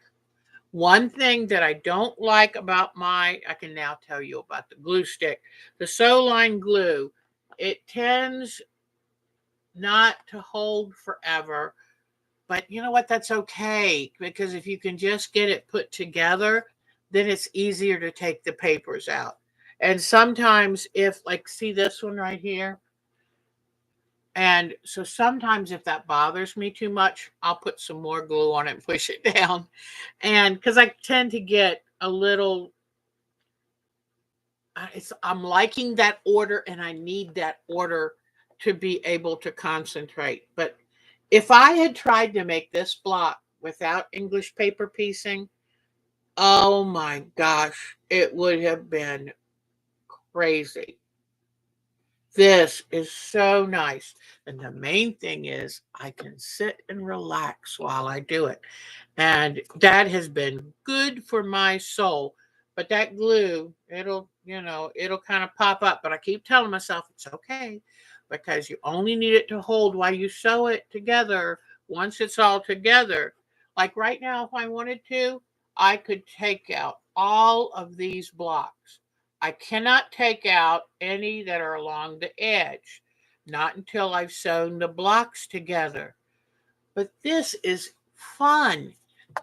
S1: One thing that I don't like about I can now tell you about the glue stick. The Sew Line glue, it tends not to hold forever. But you know what? That's okay. Because if you can just get it put together, then it's easier to take the papers out. And sometimes if, like, see this one right here? And so sometimes if that bothers me too much, I'll put some more glue on it and push it down. And because I tend to get a little, I'm liking that order and I need that order to be able to concentrate. But if I had tried to make this block without English paper piecing, oh my gosh, it would have been crazy. This is so nice. And the main thing is I can sit and relax while I do it. And that has been good for my soul. But that glue, it'll kind of pop up. But I keep telling myself it's okay because you only need it to hold while you sew it together. Once it's all together, like right now, if I wanted to, I could take out all of these blocks. I cannot take out any that are along the edge, not until I've sewn the blocks together. But this is fun.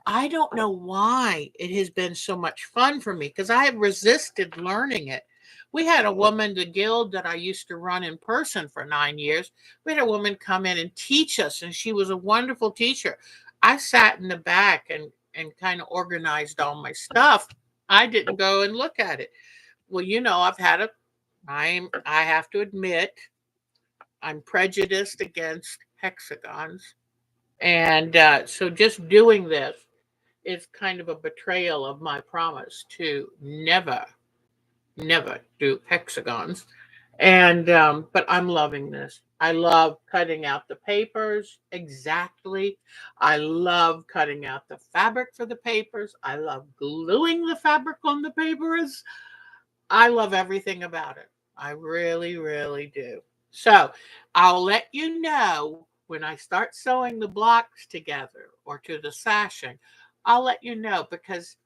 S1: I don't know why it has been so much fun for me because I have resisted learning it. We had a woman, the guild that I used to run in person for 9 years, we had a woman come in and teach us, and she was a wonderful teacher. I sat in the back and kind of organized all my stuff. I didn't go and look at it. Well, I have to admit, I'm prejudiced against hexagons. And so just doing this is kind of a betrayal of my promise to never do hexagons. And but I'm loving this. I love cutting out the papers exactly. I love cutting out the fabric for the papers. I love gluing the fabric on the papers. I love everything about it. I really, really do. So I'll let you know when I start sewing the blocks together or to the sashing. I'll let you know because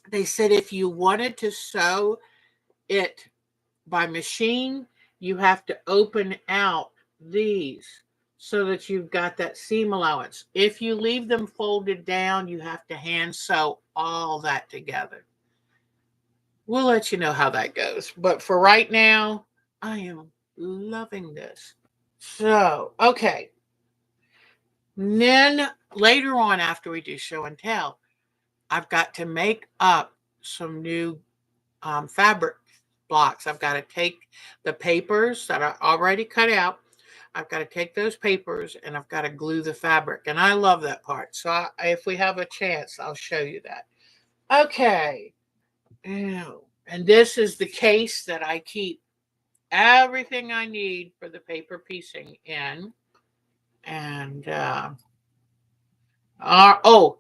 S1: they said if you wanted to sew it by machine, you have to open out these so that you've got that seam allowance. If you leave them folded down, you have to hand sew all that together. We'll let you know how that goes. But for right now, I am loving this. So, okay. And then later on, after we do show and tell, I've got to make up some new fabric blocks. I've got to take the papers that are already cut out. I've got to take those papers and I've got to glue the fabric. And I love that part. So if we have a chance, I'll show you that. Okay. Ew. And this is the case that I keep everything I need for the paper piecing in. And oh,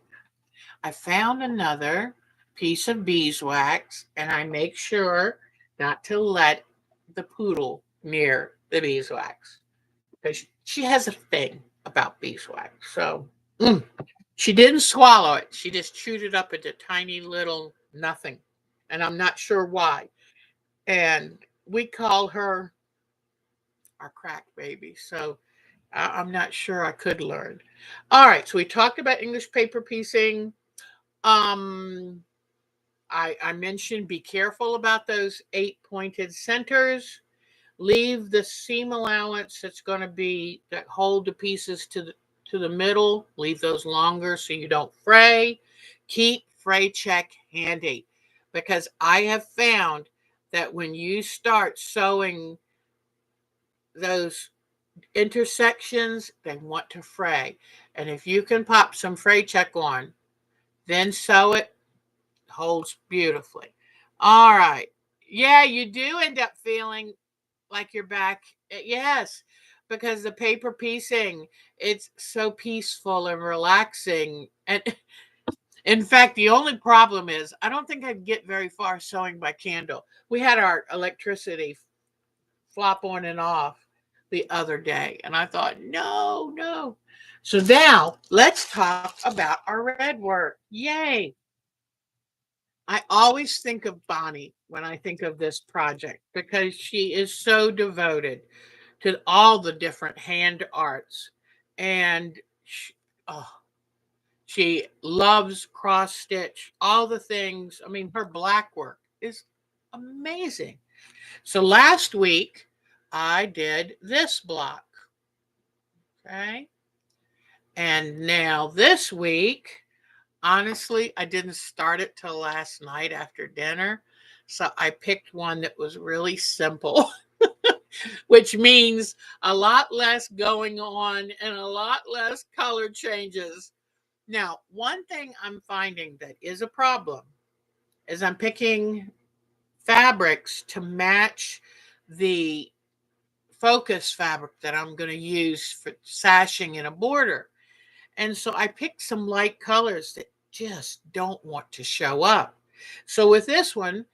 S1: I found another piece of beeswax, and I make sure not to let the poodle near the beeswax because she has a thing about beeswax. So she didn't swallow it; she just chewed it up into tiny little nothing, and I'm not sure why. And we call her our crack baby. So I'm not sure I could learn. All right, so we talked about English paper piecing. Um, I mentioned be careful about those 8 pointed centers. Leave the seam allowance that's going to be that hold the pieces to the middle. Leave those longer so you don't fray. Keep fray check handy because I have found that when you start sewing those intersections, they want to fray. And if you can pop some fray check on, then sew it, holds beautifully. All right. Yeah, you do end up feeling like you're back. Yes, because the paper piecing, it's so peaceful and relaxing. And in fact, the only problem is I don't think I'd get very far sewing by candle. We had our electricity flop on and off the other day. And I thought, no, no. So now let's talk about our red work. Yay. I always think of Bonnie when I think of this project because she is so devoted to all the different hand arts. And oh, she loves cross stitch, all the things. I mean, her black work is amazing. So last week, I did this block. Okay. And now this week, honestly, I didn't start it till last night after dinner. So I picked one that was really simple, which means a lot less going on and a lot less color changes. Now, one thing I'm finding that is a problem is I'm picking fabrics to match the focus fabric that I'm going to use for sashing in a border. And so I picked some light colors that just don't want to show up. So with this one,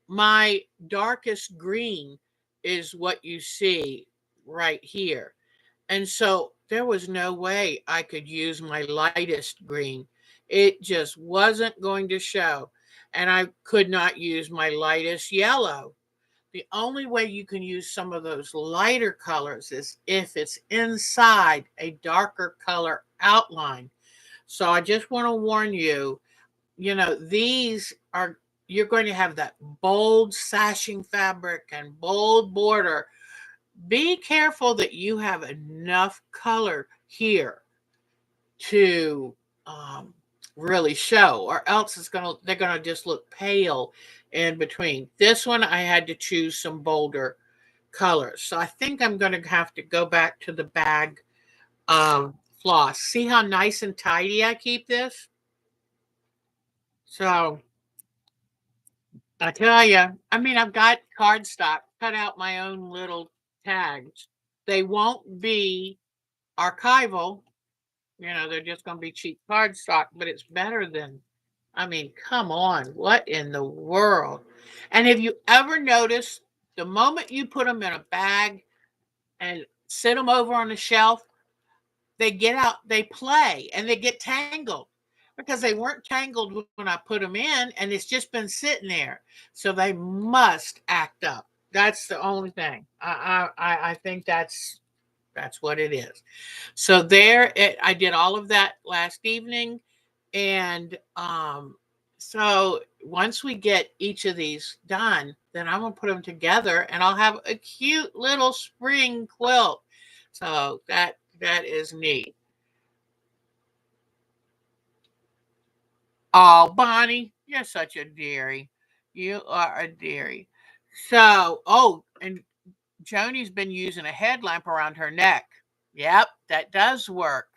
S1: my darkest green is what you see right here. And so there was no way I could use my lightest green. It just wasn't going to show. And I could not use my lightest yellow. The only way you can use some of those lighter colors is if it's inside a darker color outline. So I just want to warn you, these are, you're going to have that bold sashing fabric and bold border. Be careful that you have enough color here to um, really show, or else they're gonna just look pale in between. This one I had to choose some bolder colors, so I think I'm gonna have to go back to the bag floss. See how nice and tidy I keep this? So I tell you, I mean, I've got cardstock, cut out my own little tags. They won't be archival, they're just going to be cheap cardstock, but it's better than, I mean, come on, what in the world? And have you ever noticed the moment you put them in a bag and sit them over on the shelf, they get out, they play, and they get tangled because they weren't tangled when I put them in, and it's just been sitting there. So they must act up. That's the only thing. I think that's what it is. So I did all of that last evening, and so once we get each of these done, then I'm gonna put them together, and I'll have a cute little spring quilt. So that is neat. Oh, Bonnie, you're such a dearie. You are a dearie. So, oh, and Joni's been using a headlamp around her neck. Yep, that does work.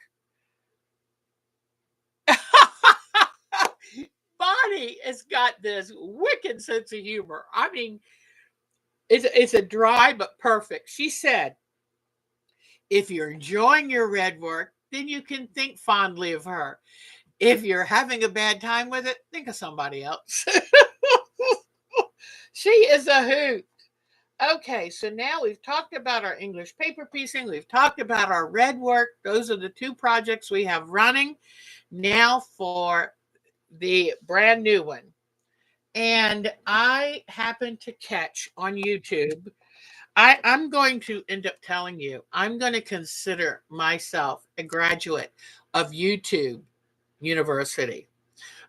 S1: Bonnie has got this wicked sense of humor. I mean, it's a dry but perfect. She said, if you're enjoying your red work, then you can think fondly of her. If you're having a bad time with it, think of somebody else. She is a hoot. Okay, so now we've talked about our English paper piecing. We've talked about our red work. Those are the two projects we have running. Now for the brand new one. And I happened to catch on YouTube. I'm going to end up telling you, I'm going to consider myself a graduate of YouTube University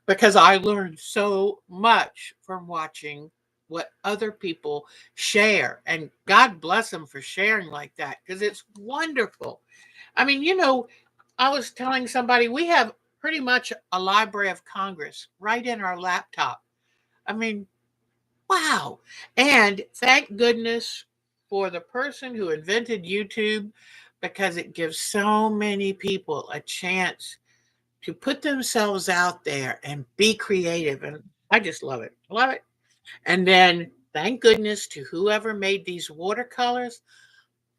S1: because I learned so much from watching what other people share. And God bless them for sharing like that because it's wonderful. I mean, I was telling somebody we have pretty much a Library of Congress right in our laptop. I mean, wow. And thank goodness for the person who invented YouTube because it gives so many people a chance to put themselves out there and be creative. And I just love it. Love it. And then thank goodness to whoever made these watercolors.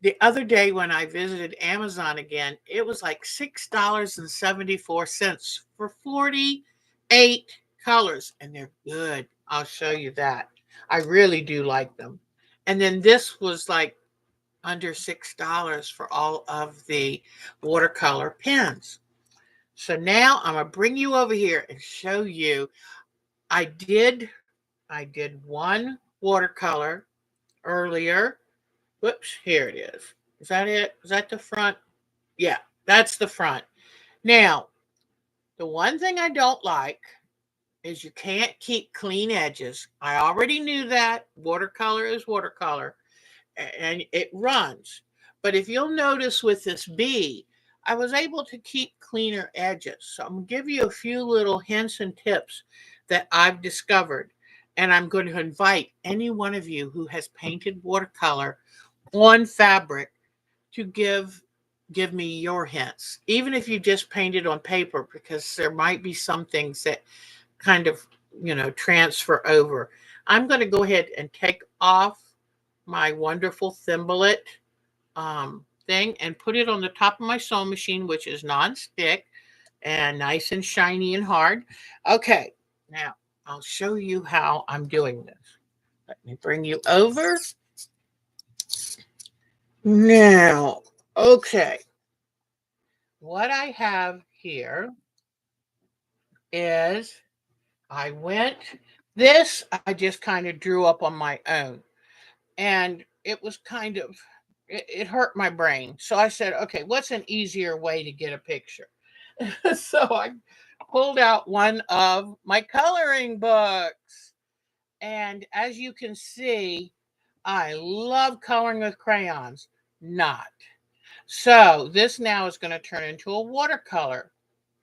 S1: The other day when I visited Amazon again, it was like $6.74 for 48 colors, and they're good. I'll show you that. I really do like them. And then this was like under $6 for all of the watercolor pens. So now I'm gonna bring you over here and show you. I did I did one watercolor earlier. Whoops, here it is. Is that it? Is that the front? Yeah, that's the front. Now, the one thing I don't like is you can't keep clean edges. I already knew that. Watercolor is watercolor and it runs. But if you'll notice with this bee, I was able to keep cleaner edges. So I'm going to give you a few little hints and tips that I've discovered. And I'm going to invite any one of you who has painted watercolor on fabric to give me your hints, even if you just painted on paper, because there might be some things that kind of, transfer over. I'm going to go ahead and take off my wonderful Thimble-It thing and put it on the top of my sewing machine, which is non-stick and nice and shiny and hard. Okay, now I'll show you how I'm doing this. Let me bring you over. Now, okay, what I have here is this I just kind of drew up on my own. And it was kind of, it hurt my brain. So I said, okay, what's an easier way to get a picture? So I pulled out one of my coloring books. And as you can see, I love coloring with crayons. Not. So this now is going to turn into a watercolor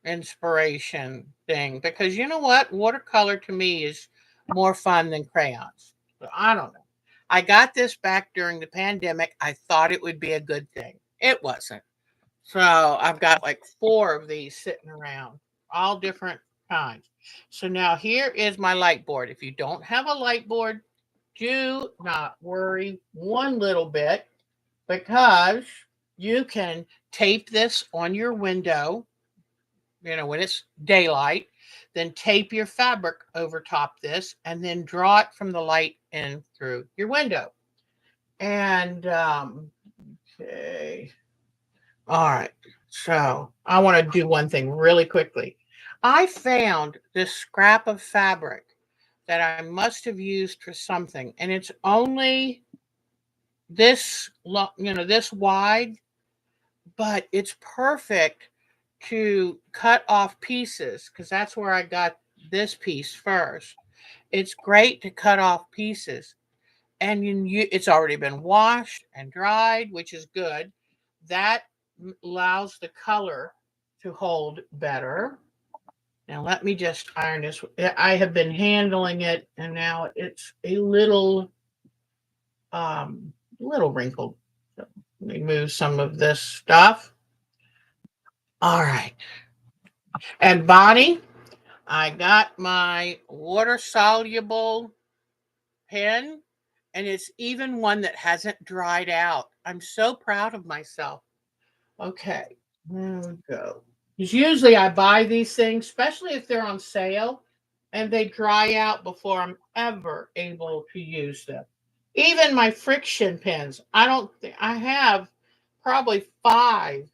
S1: inspiration thing, because you know what? Watercolor to me is more fun than crayons. So I don't know. I got this back during the pandemic. I thought it would be a good thing. It wasn't. So I've got like 4 of these sitting around, all different kinds. So now here is my light board. If you don't have a light board, do not worry one little bit, because you can tape this on your window, when it's daylight, then tape your fabric over top this and then draw it from the light in through your window. And okay. All right. So I want to do one thing really quickly. I found this scrap of fabric that I must have used for something, and it's only this this wide, but it's perfect to cut off pieces, because that's where I got this piece first. It's great to cut off pieces, and it's already been washed and dried, which is good. That allows the color to hold better. Now let me just iron this. I have been handling it, and now it's a little wrinkled. So let me move some of this stuff. All right. And body, I got my water soluble pen, and it's even one that hasn't dried out. I'm so proud of myself. Okay, there we go. Because usually I buy these things, especially if they're on sale, and they dry out before I'm ever able to use them. Even my friction pens, I don't think I have probably 5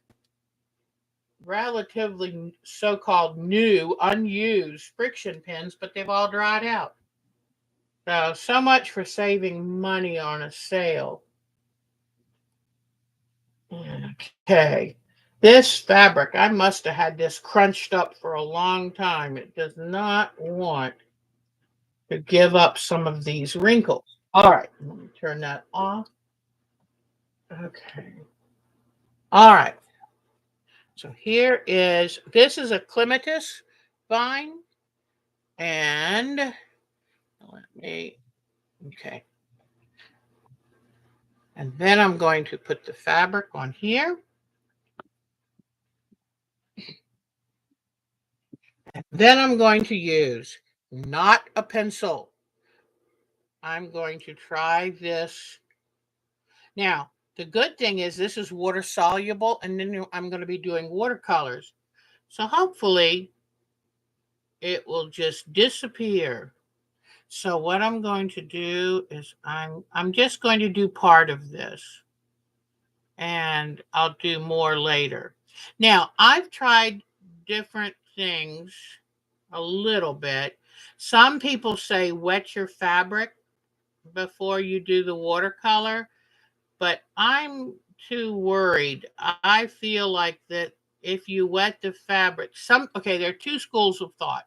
S1: relatively so-called new, unused friction pens, but they've all dried out. So much for saving money on a sale. Okay. This fabric, I must have had this crunched up for a long time. It does not want to give up some of these wrinkles. All right, let me turn that off. Okay. All right. So this is a clematis vine. And let me, okay. And then I'm going to put the fabric on here. And then I'm going to use not a pencil. I'm going to try this. Now, the good thing is this is water soluble, and then I'm going to be doing watercolors. So hopefully it will just disappear. So what I'm going to do is I'm just going to do part of this, and I'll do more later. Now, I've tried different things a little bit. Some people say wet your fabric before you do the watercolor, but I'm too worried. I feel like that if you wet the fabric, there are 2 schools of thought.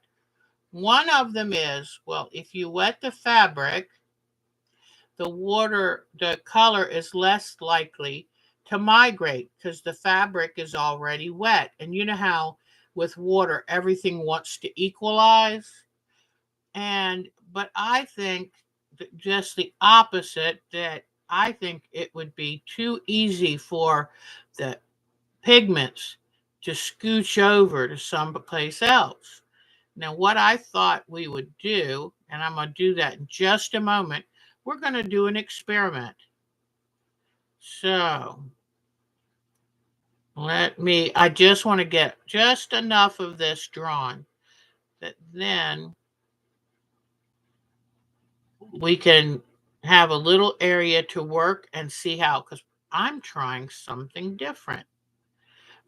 S1: One of them is, well, if you wet the fabric, the color is less likely to migrate because the fabric is already wet. And you know how with water everything wants to equalize? But I think just the opposite, that I think it would be too easy for the pigments to scooch over to someplace else. Now, what I thought we would do, and I'm going to do that in just a moment, we're going to do an experiment. So I just want to get just enough of this drawn that then we can have a little area to work and see how, because I'm trying something different.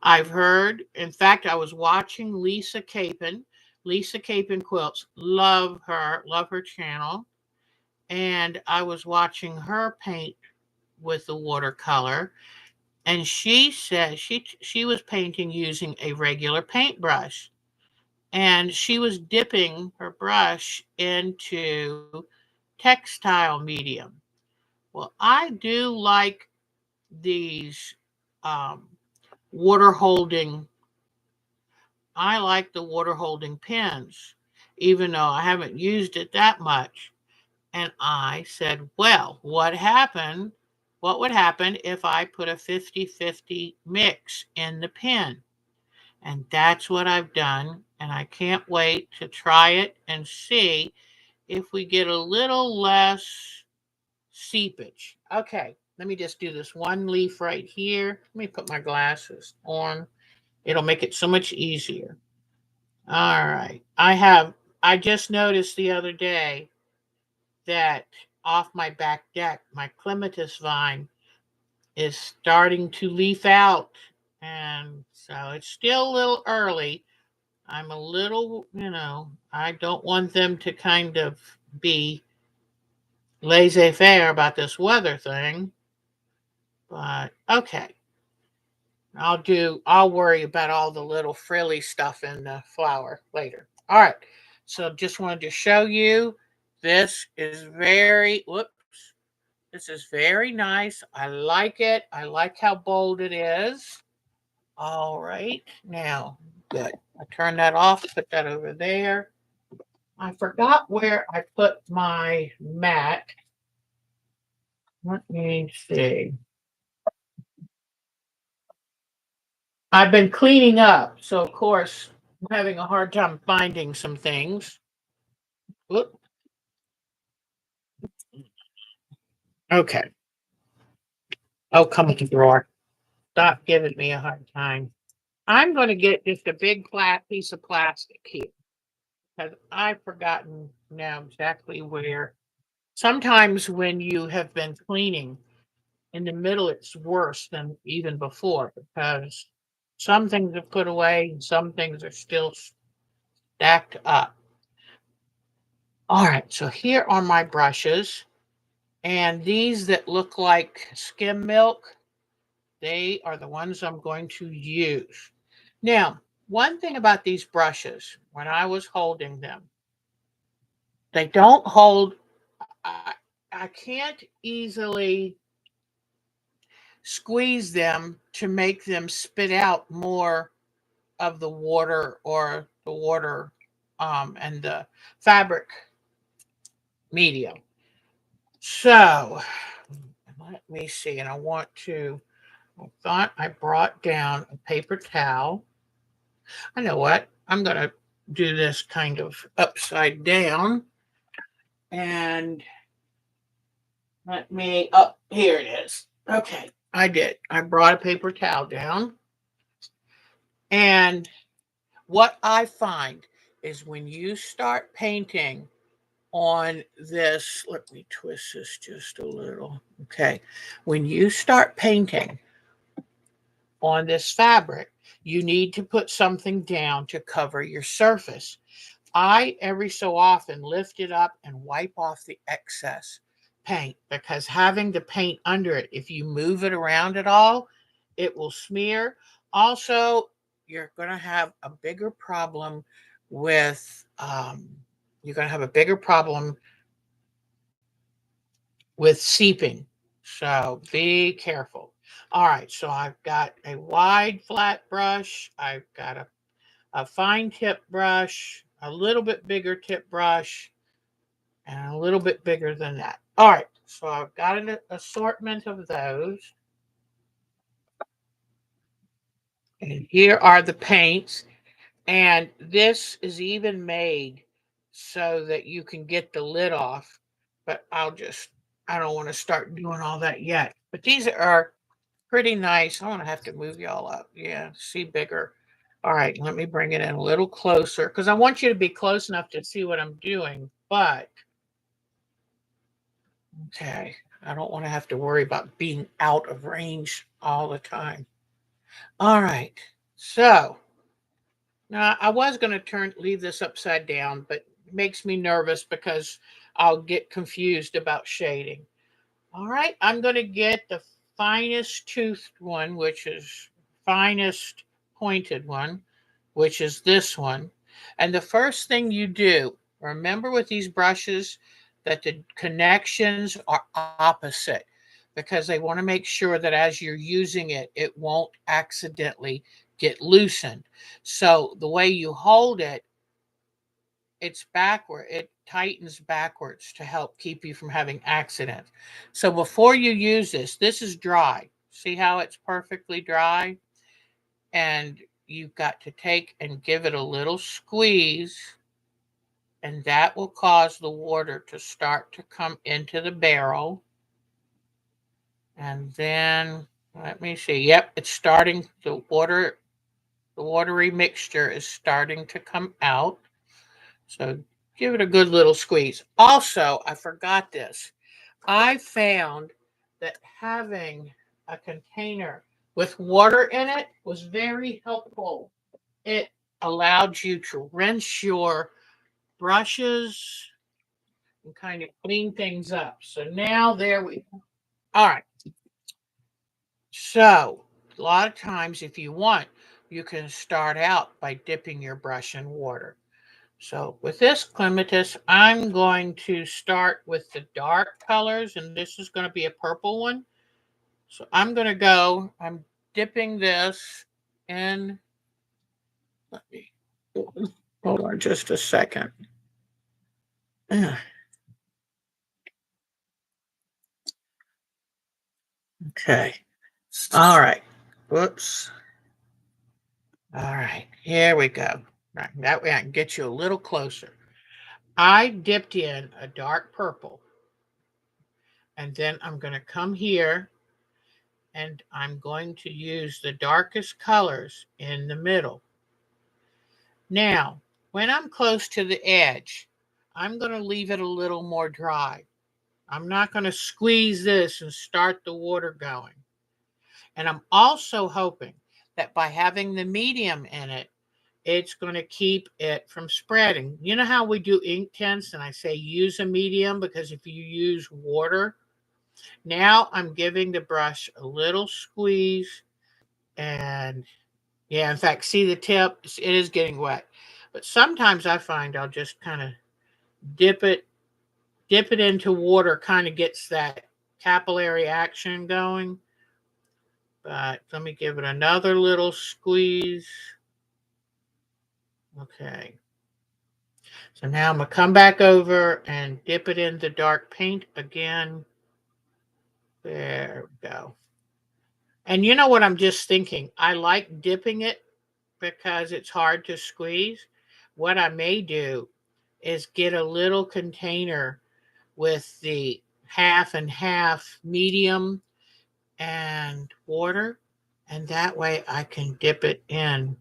S1: I've heard, in fact, I was watching Lisa Capon Quilts. Love her channel. And I was watching her paint with the watercolor. And she said she was painting using a regular paintbrush. And she was dipping her brush into textile medium. Well, I do like these um, water holding. I like the water holding pens, even though I haven't used it that much. And I said, well, what would happen if I put a 50-50 mix in the pen? And that's what I've done. And I can't wait to try it and see if we get a little less seepage. Okay, let me just do this one leaf right here. Let me put my glasses on. It'll make it so much easier. All right. I just noticed the other day that off my back deck, my clematis vine is starting to leaf out. And so it's still a little early. I'm a little, I don't want them to kind of be laissez faire about this weather thing. But okay. I'll worry about all the little frilly stuff in the flower later. All right. So just wanted to show you this is whoops. This is very nice. I like it. I like how bold it is. All right. Now, good. I turn that off, put that over there. I forgot where I put my mat. Let me see. I've been cleaning up, so of course I'm having a hard time finding some things. Whoop. Okay. Oh, come on, drawer. Stop giving me a hard time. I'm going to get just a big flat piece of plastic here because I've forgotten now exactly where. Sometimes when you have been cleaning in the middle, it's worse than even before because some things are put away and some things are still stacked up. All right, so here are my brushes. And these that look like skim milk, they are the ones I'm going to use. Now, one thing about these brushes, when I was holding them, they don't hold, I, I can't easily squeeze them to make them spit out more of the water or the water and the fabric medium. So let me see, and I thought I brought down a paper towel. I know what, I'm going to do this kind of upside down. And here it is. Okay, I did. I brought a paper towel down. And what I find is when you start painting on this, let me twist this just a little. Okay, when you start painting on this fabric, you need to put something down to cover your surface. I every so often lift it up and wipe off the excess paint because having the paint under it, if you move it around at all, it will smear. Also, you're going to have a bigger problem with you're going to have a bigger problem with seeping. So be careful. All right, so I've got a wide flat brush. I've got a fine tip brush, a little bit bigger tip brush, and a little bit bigger than that. All right, so I've got an assortment of those. And here are the paints. And this is even made so that you can get the lid off. But I don't want to start doing all that yet. But these are pretty nice. I want to have to move y'all up. Yeah, see bigger. All right, let me bring it in a little closer because I want you to be close enough to see what I'm doing. But, okay, I don't want to have to worry about being out of range all the time. All right, so now I was going to leave this upside down, but it makes me nervous because I'll get confused about shading. All right, I'm going to get the finest toothed one, which is finest pointed one, which is this one. And the first thing you do, remember with these brushes that the connections are opposite because they want to make sure that as you're using it, it won't accidentally get loosened. So the way you hold it, it's backward. It tightens backwards to help keep you from having accidents. So before you use this is dry. See how it's perfectly dry? And you've got to take and give it a little squeeze, and that will cause the water to start to come into the barrel. And then let me see. Yep, it's starting. The watery mixture is starting to come out. So give it a good little squeeze. Also, I forgot this. I found that having a container with water in it was very helpful. It allowed you to rinse your brushes and kind of clean things up. So now there we go. All right. So a lot of times, if you want, you can start out by dipping your brush in water. So with this clematis, I'm going to start with the dark colors, and this is going to be a purple one. So I'm dipping this in, let me, hold on just a second. Okay. All right. Whoops. All right. Here we go. Right. That way I can get you a little closer. I dipped in a dark purple, and then I'm going to come here and I'm going to use the darkest colors in the middle. Now, when I'm close to the edge, I'm going to leave it a little more dry. I'm not going to squeeze this and start the water going. And I'm also hoping that by having the medium in it, it's going to keep it from spreading. You know how we do ink tints and I say use a medium because if you use water, now I'm giving the brush a little squeeze and yeah, in fact, see the tip? It is getting wet. But sometimes I find I'll just kind of dip it, dip it into water, kind of gets that capillary action going. But let me give it another little squeeze. Okay. So now I'm going to come back over and dip it in the dark paint again. There we go. And you know what I'm just thinking? I like dipping it because it's hard to squeeze. What I may do is get a little container with the half and half medium and water, and that way I can dip it in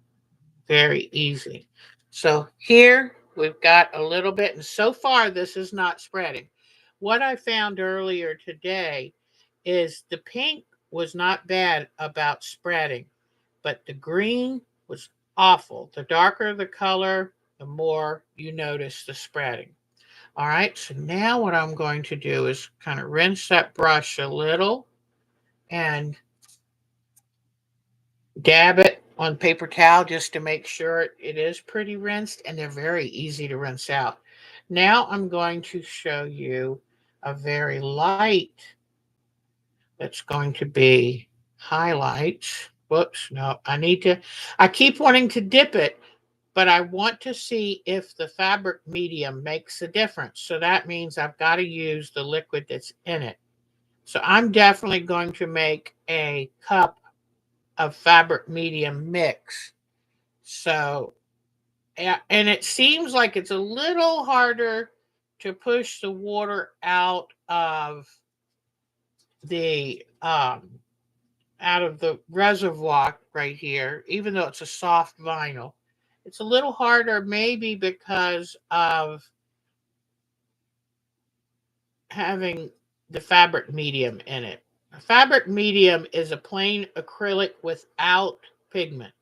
S1: very easy. So here we've got a little bit, and so far this is not spreading. What I found earlier today is the pink was not bad about spreading, but the green was awful. The darker the color, the more you notice the spreading. All right, so now what I'm going to do is kind of rinse that brush a little and dab it on paper towel just to make sure it is pretty rinsed, and they're very easy to rinse out. Now I'm going to show you a very light that's going to be highlights. Whoops, no, I keep wanting to dip it, but I want to see if the fabric medium makes a difference. So that means I've got to use the liquid that's in it. So I'm definitely going to make a cup of fabric medium mix. So, and it seems like it's a little harder to push the water the out of the reservoir right here, even though it's a soft vinyl. It's a little harder, maybe because of having the fabric medium in it. A fabric medium is a plain acrylic without pigment.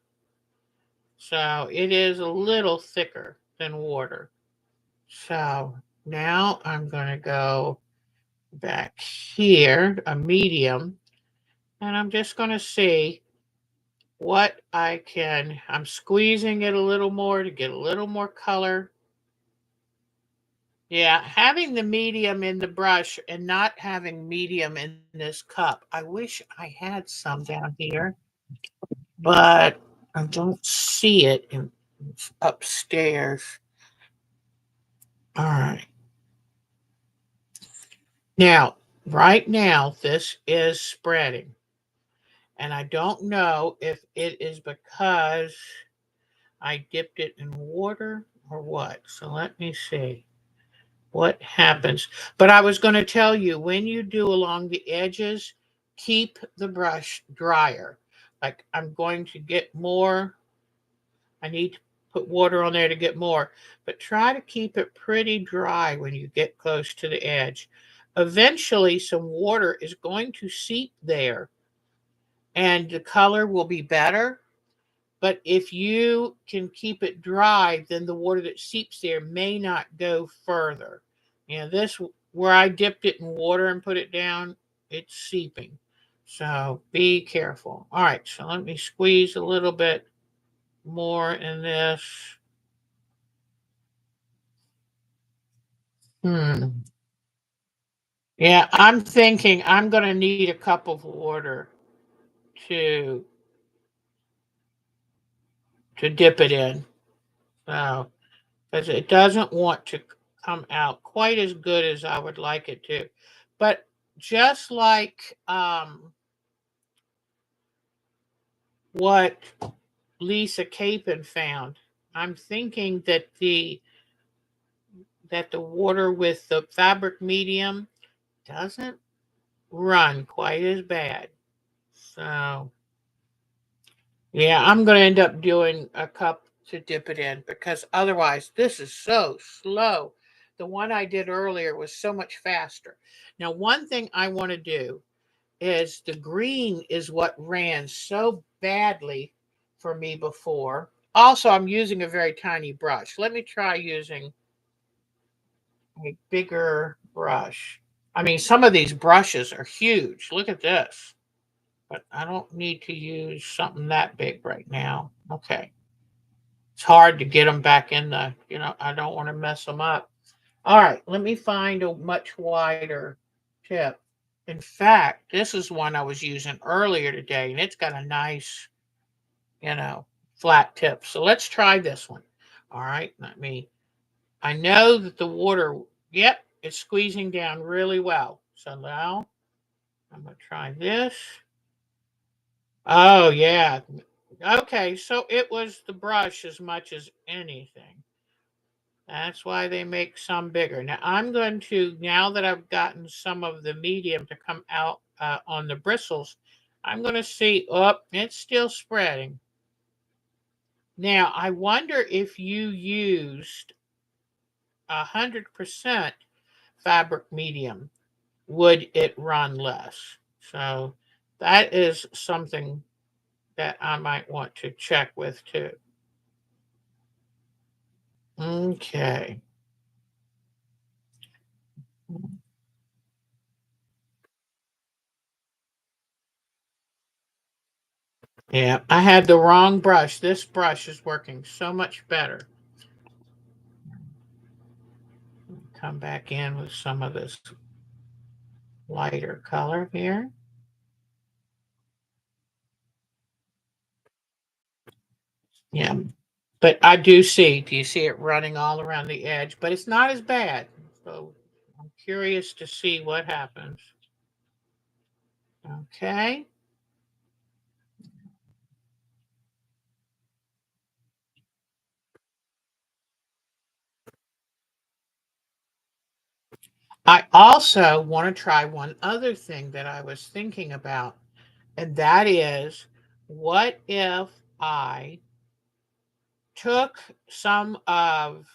S1: So it is a little thicker than water. So now I'm going to go back here, a medium, and I'm just going to see what I'm squeezing it a little more to get a little more color. Yeah, having the medium in the brush and not having medium in this cup. I wish I had some down here, but I don't see it it's upstairs. All right. Now, right now, this is spreading. And I don't know if it is because I dipped it in water or what. So let me see what happens. But I was going to tell you, when you do along the edges, keep the brush drier. Like I'm going to get more. I need to put water on there to get more, but try to keep it pretty dry when you get close to the edge. Eventually, some water is going to seep there and the color will be better. But if you can keep it dry, then the water that seeps there may not go further. This, where I dipped it in water and put it down, it's seeping. So be careful. All right, so let me squeeze a little bit more in this. Yeah, I'm thinking I'm going to need a cup of water to dip it in. So, because it doesn't want to come out quite as good as I would like it to. But just like what Lisa Capon found, I'm thinking that the water with the fabric medium doesn't run quite as bad. So yeah, I'm going to end up doing a cup to dip it in because otherwise this is so slow. The one I did earlier was so much faster. Now, one thing I want to do is the green is what ran so badly for me before. Also, I'm using a very tiny brush. Let me try using a bigger brush. I mean, some of these brushes are huge. Look at this. But I don't need to use something that big right now. Okay. It's hard to get them back in I don't want to mess them up. All right, let me find a much wider tip. In fact, this is one I was using earlier today, and it's got a nice, you know, flat tip. So let's try this one. All right, I know that the water, yep, it's squeezing down really well. So now I'm going to try this. Oh, yeah. Okay, so it was the brush as much as anything. That's why they make some bigger. Now I'm going to, now that I've gotten some of the medium to come out on the bristles, I'm going to see, oh, it's still spreading. Now I wonder if you used 100% fabric medium, would it run less? So that is something that I might want to check with too. Okay. Yeah, I had the wrong brush. This brush is working so much better. Come back in with some of this lighter color here. Yeah. But I do see, do you see it running all around the edge? But it's not as bad. So I'm curious to see what happens. Okay. I also want to try one other thing that I was thinking about, and that is, what if I took some of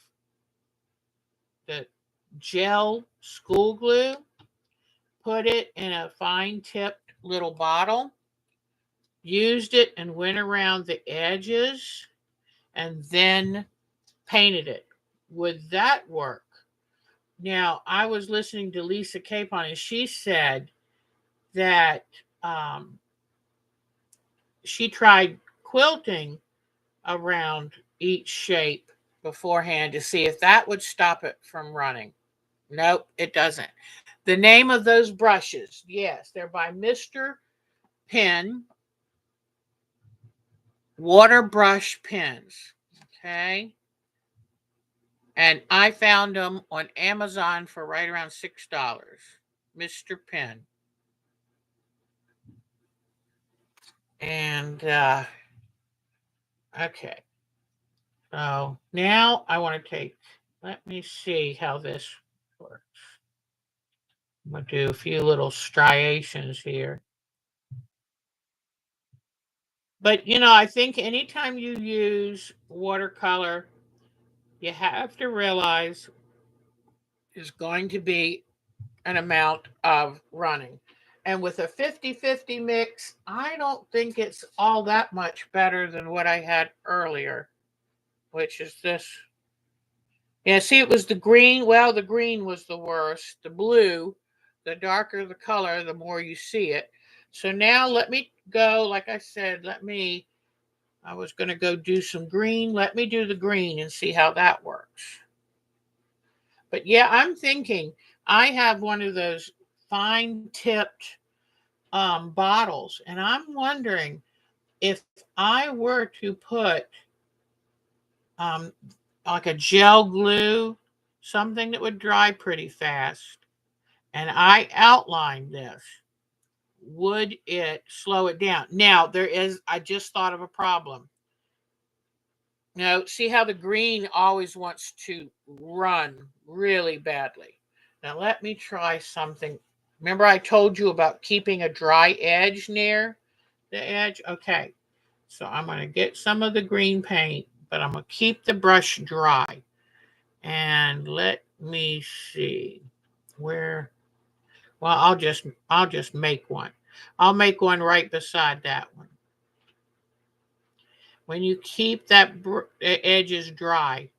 S1: the gel school glue, put it in a fine tipped little bottle, used it and went around the edges, and then painted it? Would that work? Now, I was listening to Lisa Capon, and she said that um, she tried quilting around each shape beforehand to see if that would stop it from running. Nope, it doesn't. The name of those brushes, yes, they're by Mr. Pen water brush pens. Okay. And I found them on Amazon for right around $6. Mr. Pen. And okay. So now I want to take, let me see how this works. I'm going to do a few little striations here. But I think anytime you use watercolor, you have to realize there's going to be an amount of running. And with a 50-50 mix, I don't think it's all that much better than what I had earlier, which is this. Yeah, see, it was the green. Well, the green was the worst. The blue, the darker the color, the more you see it. So now let me go, like I said, I was going to go do some green. Let me do the green and see how that works. But yeah, I'm thinking I have one of those fine tipped bottles, and I'm wondering if I were to put um, like a gel glue, something that would dry pretty fast, and I outlined this, would it slow it down? Now, I just thought of a problem. Now, see how the green always wants to run really badly. Now, let me try something. Remember, I told you about keeping a dry edge near the edge? Okay. So I'm going to get some of the green paint, but I'm going to keep the brush dry. And let me see where. Well, I'll just make one. I'll make one right beside that one. When you keep that edges dry,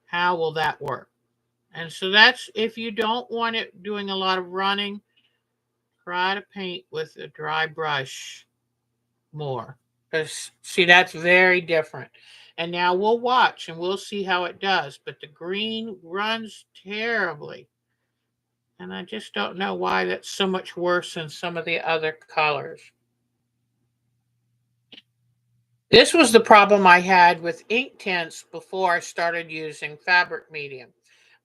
S1: how will that work? And so that's if you don't want it doing a lot of running, try to paint with a dry brush more. Because, see, that's very different. And now we'll watch and we'll see how it does. But the green runs terribly. And I just don't know why that's so much worse than some of the other colors. This was the problem I had with ink tints before I started using fabric medium.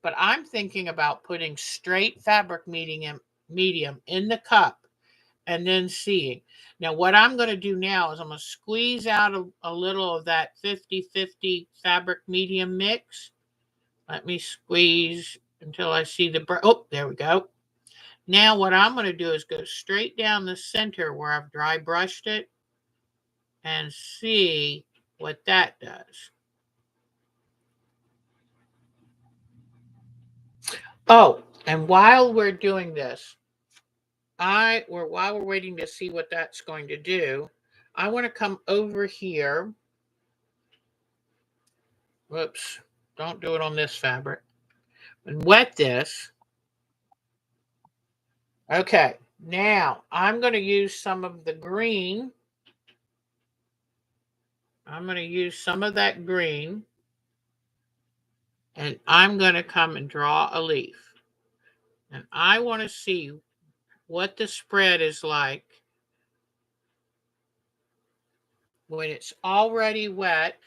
S1: But I'm thinking about putting straight fabric medium in the cup and then seeing. Now, what I'm going to do now is I'm going to squeeze out a little of that 50-50 fabric medium mix. Let me squeeze until I see oh, there we go. Now, what I'm going to do is go straight down the center where I've dry brushed it and see what that does. Oh, and while we're doing this, while we're waiting to see what that's going to do, I want to come over here. Whoops, don't do it on this fabric. And wet this. Okay, now I'm going to use some of the green. I'm going to use some of that green, and I'm going to come and draw a leaf. And I want to see what the spread is like when it's already wet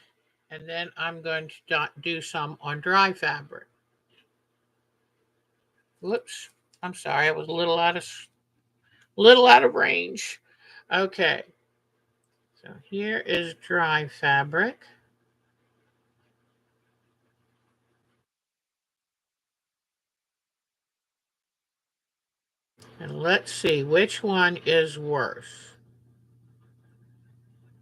S1: And then I'm going to do some on dry fabric. Whoops. I'm sorry, I was a little out of range. Okay. So here is dry fabric. And let's see which one is worse.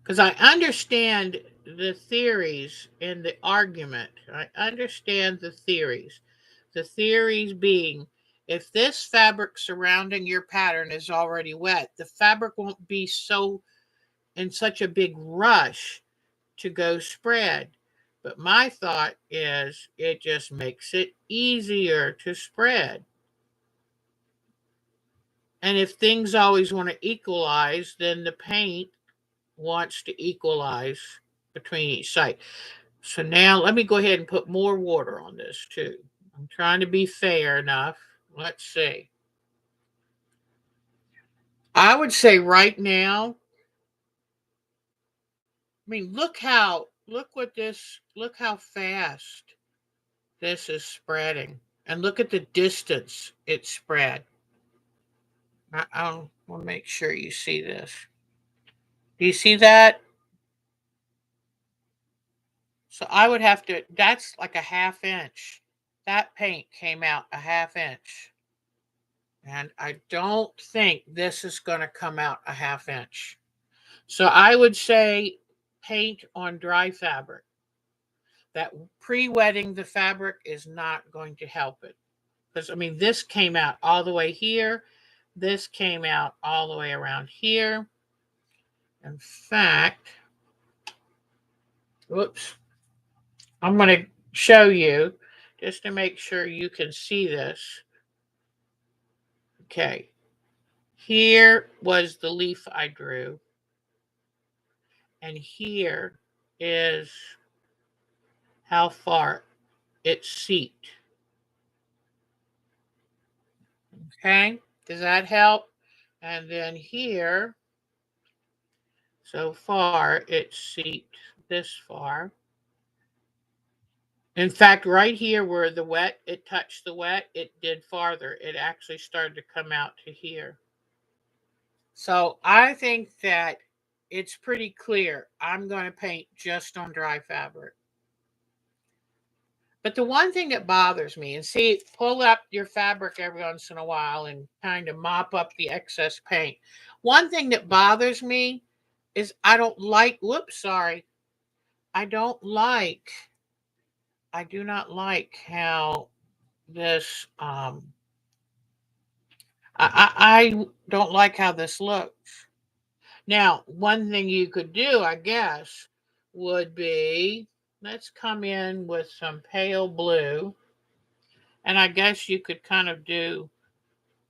S1: Because I understand the theories in the argument. I understand the theories. The theories being if this fabric surrounding your pattern is already wet, the fabric won't be so in such a big rush to go spread. But my thought is it just makes it easier to spread. And if things always want to equalize, then the paint wants to equalize between each side. So now let me go ahead and put more water on this too. I'm trying to be fair enough. Let's see. I would say right now, I mean, look how fast this is spreading. And look at the distance it's spread. I want to make sure you see this. Do you see that? So I would have to, that's like a half inch. That paint came out a half inch. And I don't think this is going to come out a half inch. So I would say paint on dry fabric. That pre-wetting the fabric is not going to help it. Because, I mean, this came out all the way here. This came out all the way around here. In fact, whoops, I'm going to show you just to make sure you can see this. Okay, here was the leaf I drew. And here is how far it seeped. Okay, does that help? And then here, so far, it seeped this far. In fact, right here where the wet, it touched the wet, it did farther. It actually started to come out to here. So I think that it's pretty clear. I'm going to paint just on dry fabric. But the one thing that bothers me, and see, pull up your fabric every once in a while and kind of mop up the excess paint. One thing that bothers me is I don't like, whoops, sorry. I don't like, I do not like how this, I don't like how this looks. Now, one thing you could do, I guess, would be, let's come in with some pale blue. And I guess you could kind of do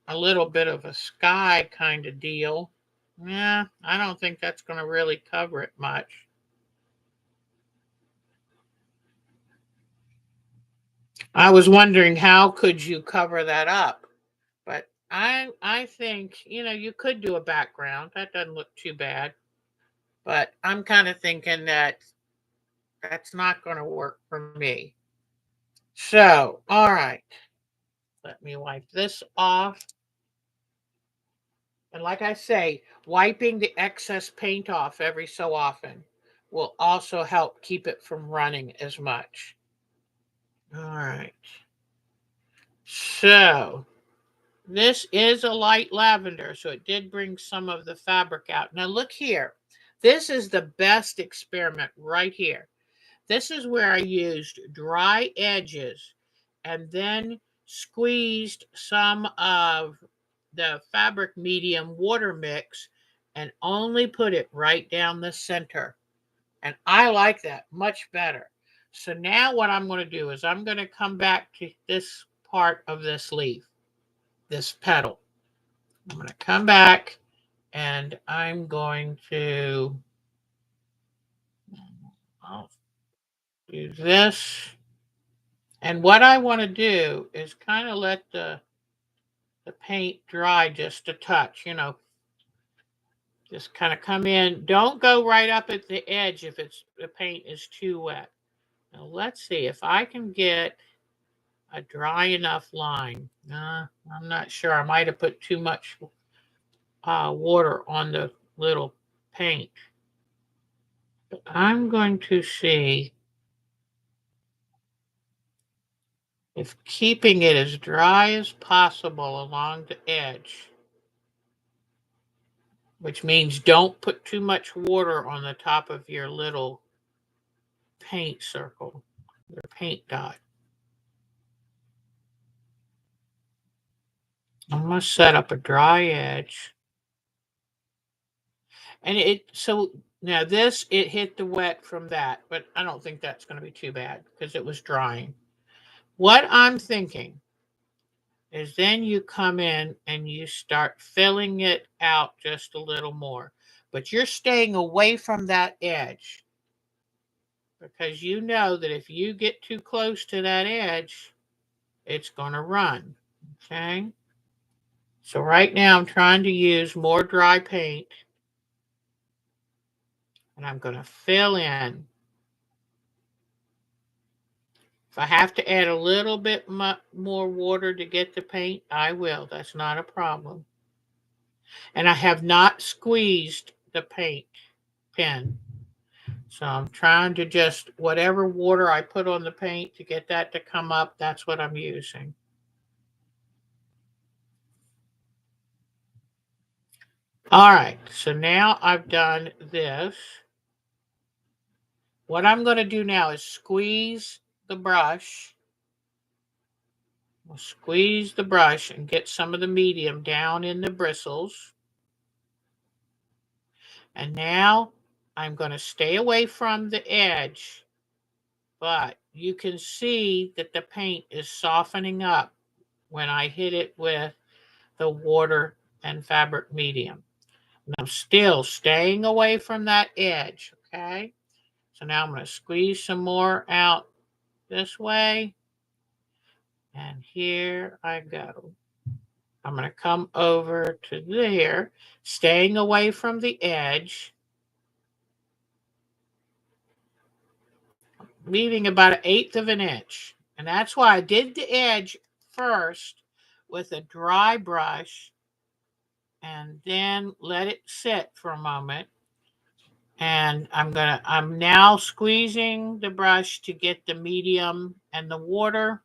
S1: a little bit of a sky kind of deal. Yeah, I don't think that's going to really cover it much. I was wondering how could you cover that up, but I think you could do a background. That doesn't look too bad, but I'm kind of thinking that that's not going to work for me. So, all right, let me wipe this off. And like I say, wiping the excess paint off every so often will also help keep it from running as much. All right. So this is a light lavender, so it did bring some of the fabric out. Now look here. This is the best experiment right here. This is where I used dry edges and then squeezed some of the fabric medium water mix and only put it right down the center. And I like that much better. So now what I'm going to do is I'm going to come back to this part of this leaf, this petal. I'm going to come back and I'm going to I'll do this. And what I want to do is kind of let the paint dry just a touch, Just kind of come in. Don't go right up at the edge if the paint is too wet. Now let's see if I can get a dry enough line. I'm not sure. I might have put too much water on the little paint. But I'm going to see if keeping it as dry as possible along the edge, which means don't put too much water on the top of your little paint circle, your paint dot. I'm going to set up a dry edge. And so now it hit the wet from that, but I don't think that's going to be too bad because it was drying. What I'm thinking is then you come in and you start filling it out just a little more. But you're staying away from that edge because you know that if you get too close to that edge, it's going to run. Okay? So right now I'm trying to use more dry paint and I'm going to fill in. If I have to add a little bit more water to get the paint, I will. That's not a problem. And I have not squeezed the paint pen. So I'm trying to just, whatever water I put on the paint to get that to come up, that's what I'm using. All right, so now I've done this. What I'm going to do now is squeeze the brush. We'll squeeze the brush and get some of the medium down in the bristles. And now I'm going to stay away from the edge, but you can see that the paint is softening up when I hit it with the water and fabric medium. And I'm still staying away from that edge, okay? So now I'm going to squeeze some more out this way. And here I go. I'm going to come over to there, staying away from the edge, leaving about 1/8 of an inch. And that's why I did the edge first with a dry brush and then let it sit for a moment. And I'm now squeezing the brush to get the medium and the water.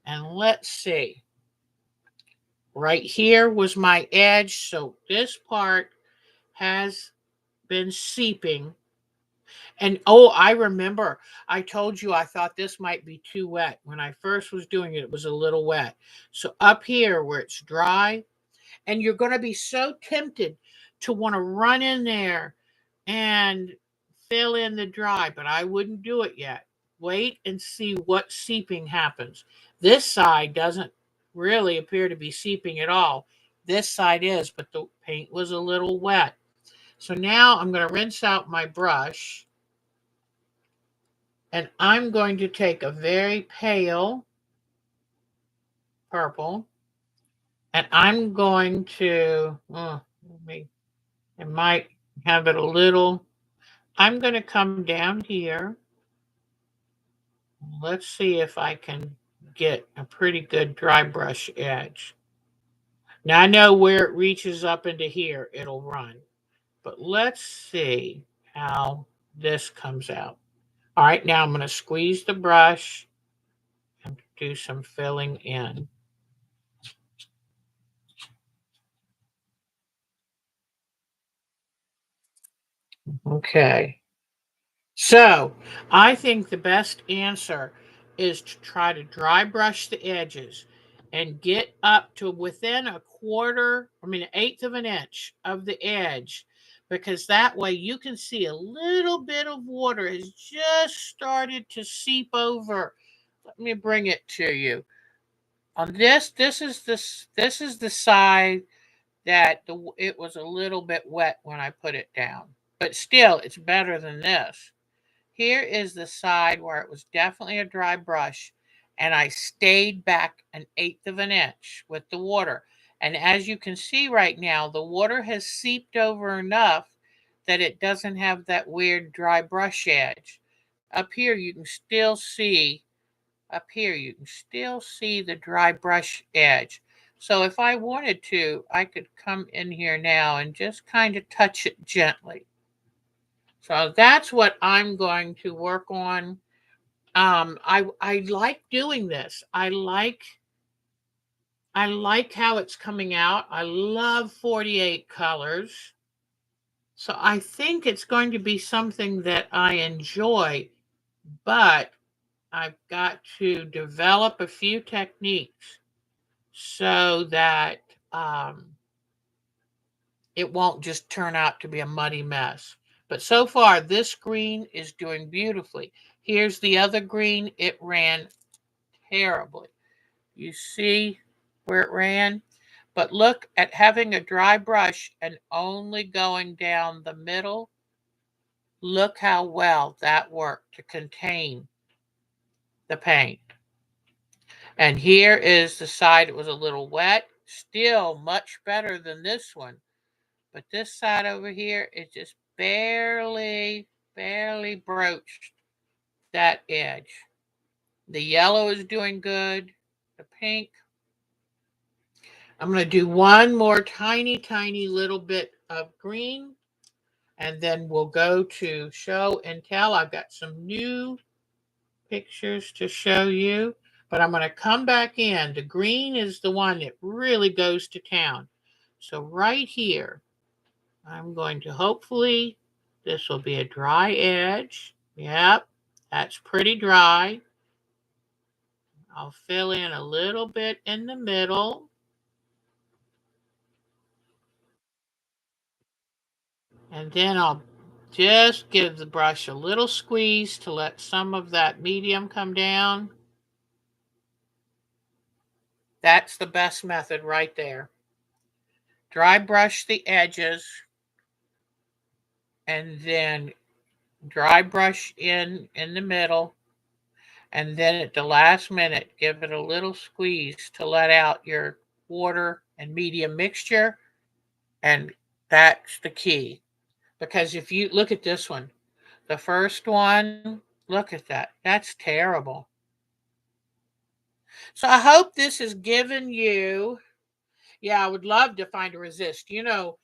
S1: And let's see. Right here was my edge. So this part has been seeping. And oh, I remember I told you I thought this might be too wet. When I first was doing it, it was a little wet. So up here where it's dry, and you're going to be so tempted to want to run in there and fill in the dry, but I wouldn't do it yet. Wait and see what seeping happens. This side doesn't really appear to be seeping at all. This side is, but the paint was a little wet. So now I'm going to rinse out my brush and I'm going to take a very pale purple and I'm going to, it might have it a little. I'm going to come down here. Let's see if I can get a pretty good dry brush edge. Now I know where it reaches up into here, it'll run. But let's see how this comes out. All right, now I'm going to squeeze the brush and do some filling in. Okay. So I think the best answer is to try to dry brush the edges and get up to within an 1/8 of an inch of the edge, because that way you can see a little bit of water has just started to seep over. Let me bring it to you. On this is the side that it was a little bit wet when I put it down, but still it's better than this. Here is the side where it was definitely a dry brush, and I stayed back 1/8 of an inch with the water. And as you can see right now, the water has seeped over enough that it doesn't have that weird dry brush edge. Up here you can still see, up here you can still see the dry brush edge. So if I wanted to, I could come in here now and just kind of touch it gently. So that's what I'm going to work on. I like doing this. I like how it's coming out. I love 48 colors. So I think it's going to be something that I enjoy, but I've got to develop a few techniques so that it won't just turn out to be a muddy mess. But so far, this green is doing beautifully. Here's the other green. It ran terribly. You see where it ran? But look at having a dry brush and only going down the middle. Look how well that worked to contain the paint. And here is the side it was a little wet. Still much better than this one. But this side over here, it just barely broached that edge. The yellow is doing good. The pink. I'm going to do one more tiny little bit of green. And then we'll go to show and tell. I've got some new pictures to show you. But I'm going to come back in. The green is the one that really goes to town. So right here, I'm going to hopefully, this will be a dry edge. Yep, that's pretty dry. I'll fill in a little bit in the middle. And then I'll just give the brush a little squeeze to let some of that medium come down. That's the best method right there. Dry brush the edges and then dry brush in the middle. And then at the last minute, give it a little squeeze to let out your water and medium mixture. And that's the key. Because if you look at this one, the first one, look at that. That's terrible. So I hope this has given you, yeah, I would love to find a resist. You know,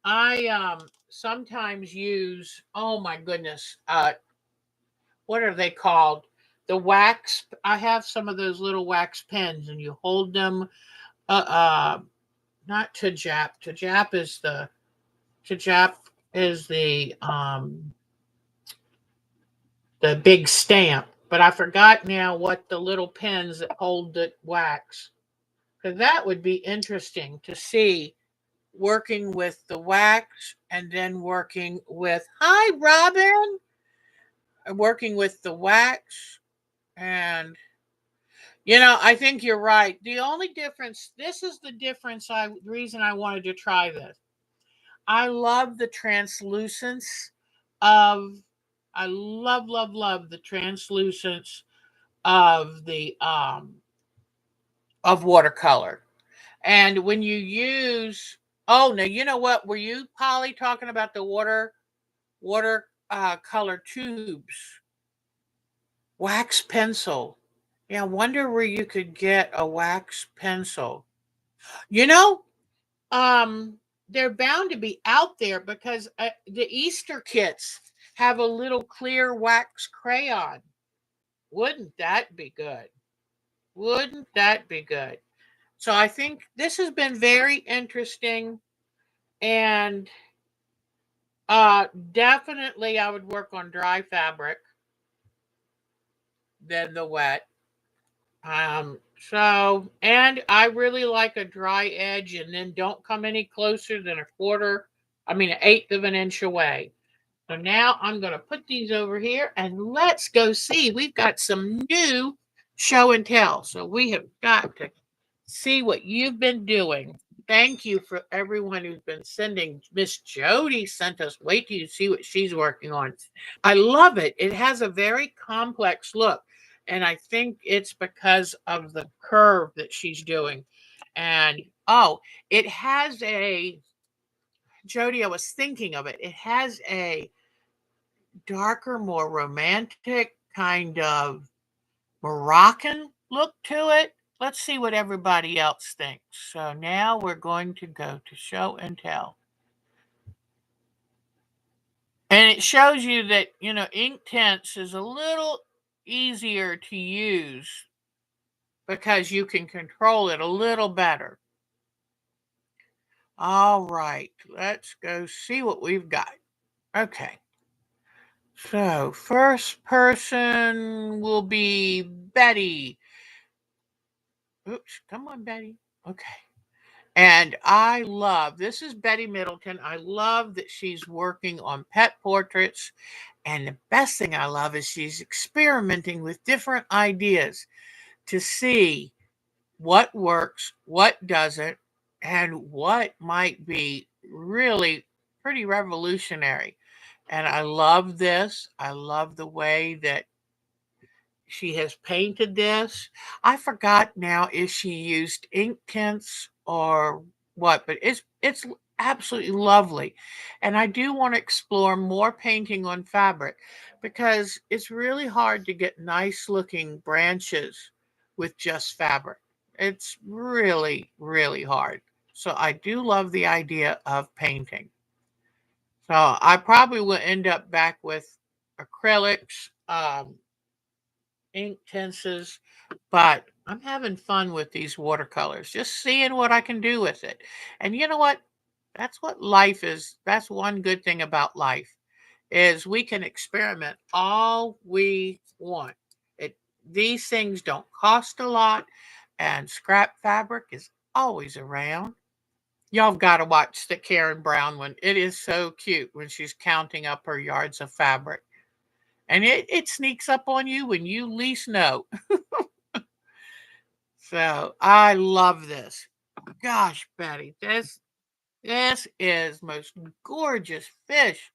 S1: I sometimes use, oh my goodness, what are they called? The wax. I have some of those little wax pens, and you hold them. Uh, uh Not to jap. To jap is the big stamp. But I forgot now what the little pens that hold the wax. Because that would be interesting to see working with the wax and then working with, hi, Robin, working with the wax. And, you know, I think you're right. The only difference, this is the difference, reason I wanted to try this. I love the translucence of, I love the translucence of the, of watercolor. And when you use, oh, now you know what? Were you, Polly, talking about the color tubes? Wax pencil. Yeah, I wonder where you could get a wax pencil. You know, they're bound to be out there because the Easter kits have a little clear wax crayon. Wouldn't that be good? Wouldn't that be good? So I think this has been very interesting. And definitely I would work on dry fabric than the wet. And I really like a dry edge, and then don't come any closer than an eighth of an inch away. So now I'm going to put these over here and let's go see. We've got some new show and tell. So we have got to see what you've been doing. Thank you for everyone who's been sending. Miss Jody sent us. Wait till you see what she's working on. I love it. It has a very complex look. And I think it's because of the curve that she's doing. And Oh, it has a Jody, I was thinking of it. It has a darker, more romantic kind of Moroccan look to it. Let's see what everybody else thinks. So now we're going to go to show and tell. And it shows you that, ink tints is a little easier to use because you can control it a little better. All right, let's go see what we've got. Okay. So, first person will be Betty. Oops, come on, Betty. Okay. And I love this is Betty Middleton. I love that she's working on pet portraits. And the best thing I love is she's experimenting with different ideas to see what works, what doesn't, and what might be really pretty revolutionary. And I love this. I love the way that she has painted this. I forgot now if she used ink tints or what, but it's absolutely lovely. And I do want to explore more painting on fabric because it's really hard to get nice looking branches with just fabric. It's really, really hard. So I do love the idea of painting. So I probably will end up back with acrylics, ink tints, but I'm having fun with these watercolors, just seeing what I can do with it. And you know what? That's what life is. That's one good thing about life is we can experiment all we want. It These things don't cost a lot and scrap fabric is always around. Y'all have got to watch the Karen Brown one. It is so cute when she's counting up her yards of fabric. And it sneaks up on you when you least know. So I love this. Gosh, Betty, this is most gorgeous fish.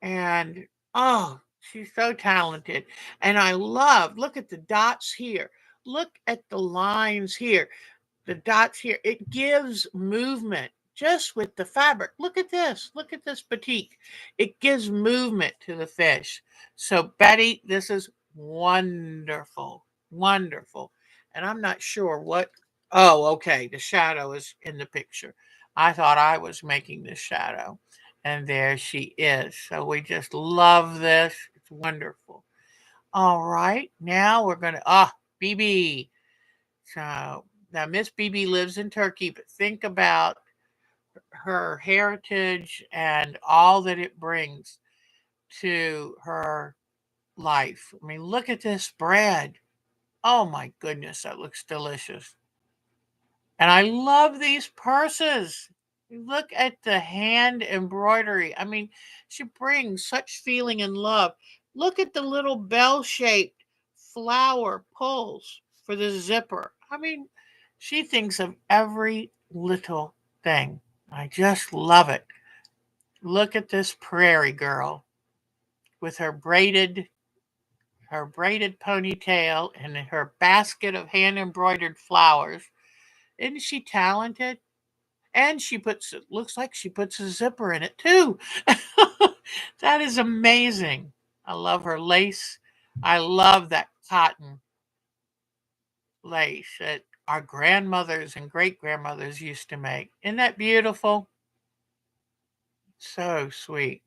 S1: And oh, she's so talented. And I love, look at the dots here. Look at the lines here. The dots here. It gives movement just with the fabric. Look at this. Look at this batik. It gives movement to the fish. So, Betty, this is wonderful. Wonderful. And I'm not sure what. Oh, okay. The shadow is in the picture. I thought I was making the shadow. And there she is. So we just love this. It's wonderful. All right. Now we're going to, BB. So now Miss BB lives in Turkey, but think about her heritage and all that it brings to her life. I mean, look at this bread. Oh my goodness, that looks delicious. And I love these purses. Look at the hand embroidery. I mean, she brings such feeling and love. Look at the little bell shaped flower pulls for the zipper. I mean, she thinks of every little thing. I just love it. Look at this prairie girl with her braided ponytail and her basket of hand embroidered flowers. Isn't she talented? And she puts it looks like she puts a zipper in it too. That is amazing. I love her lace. I love that cotton lace that our grandmothers and great grandmothers used to make. Isn't that beautiful? So sweet.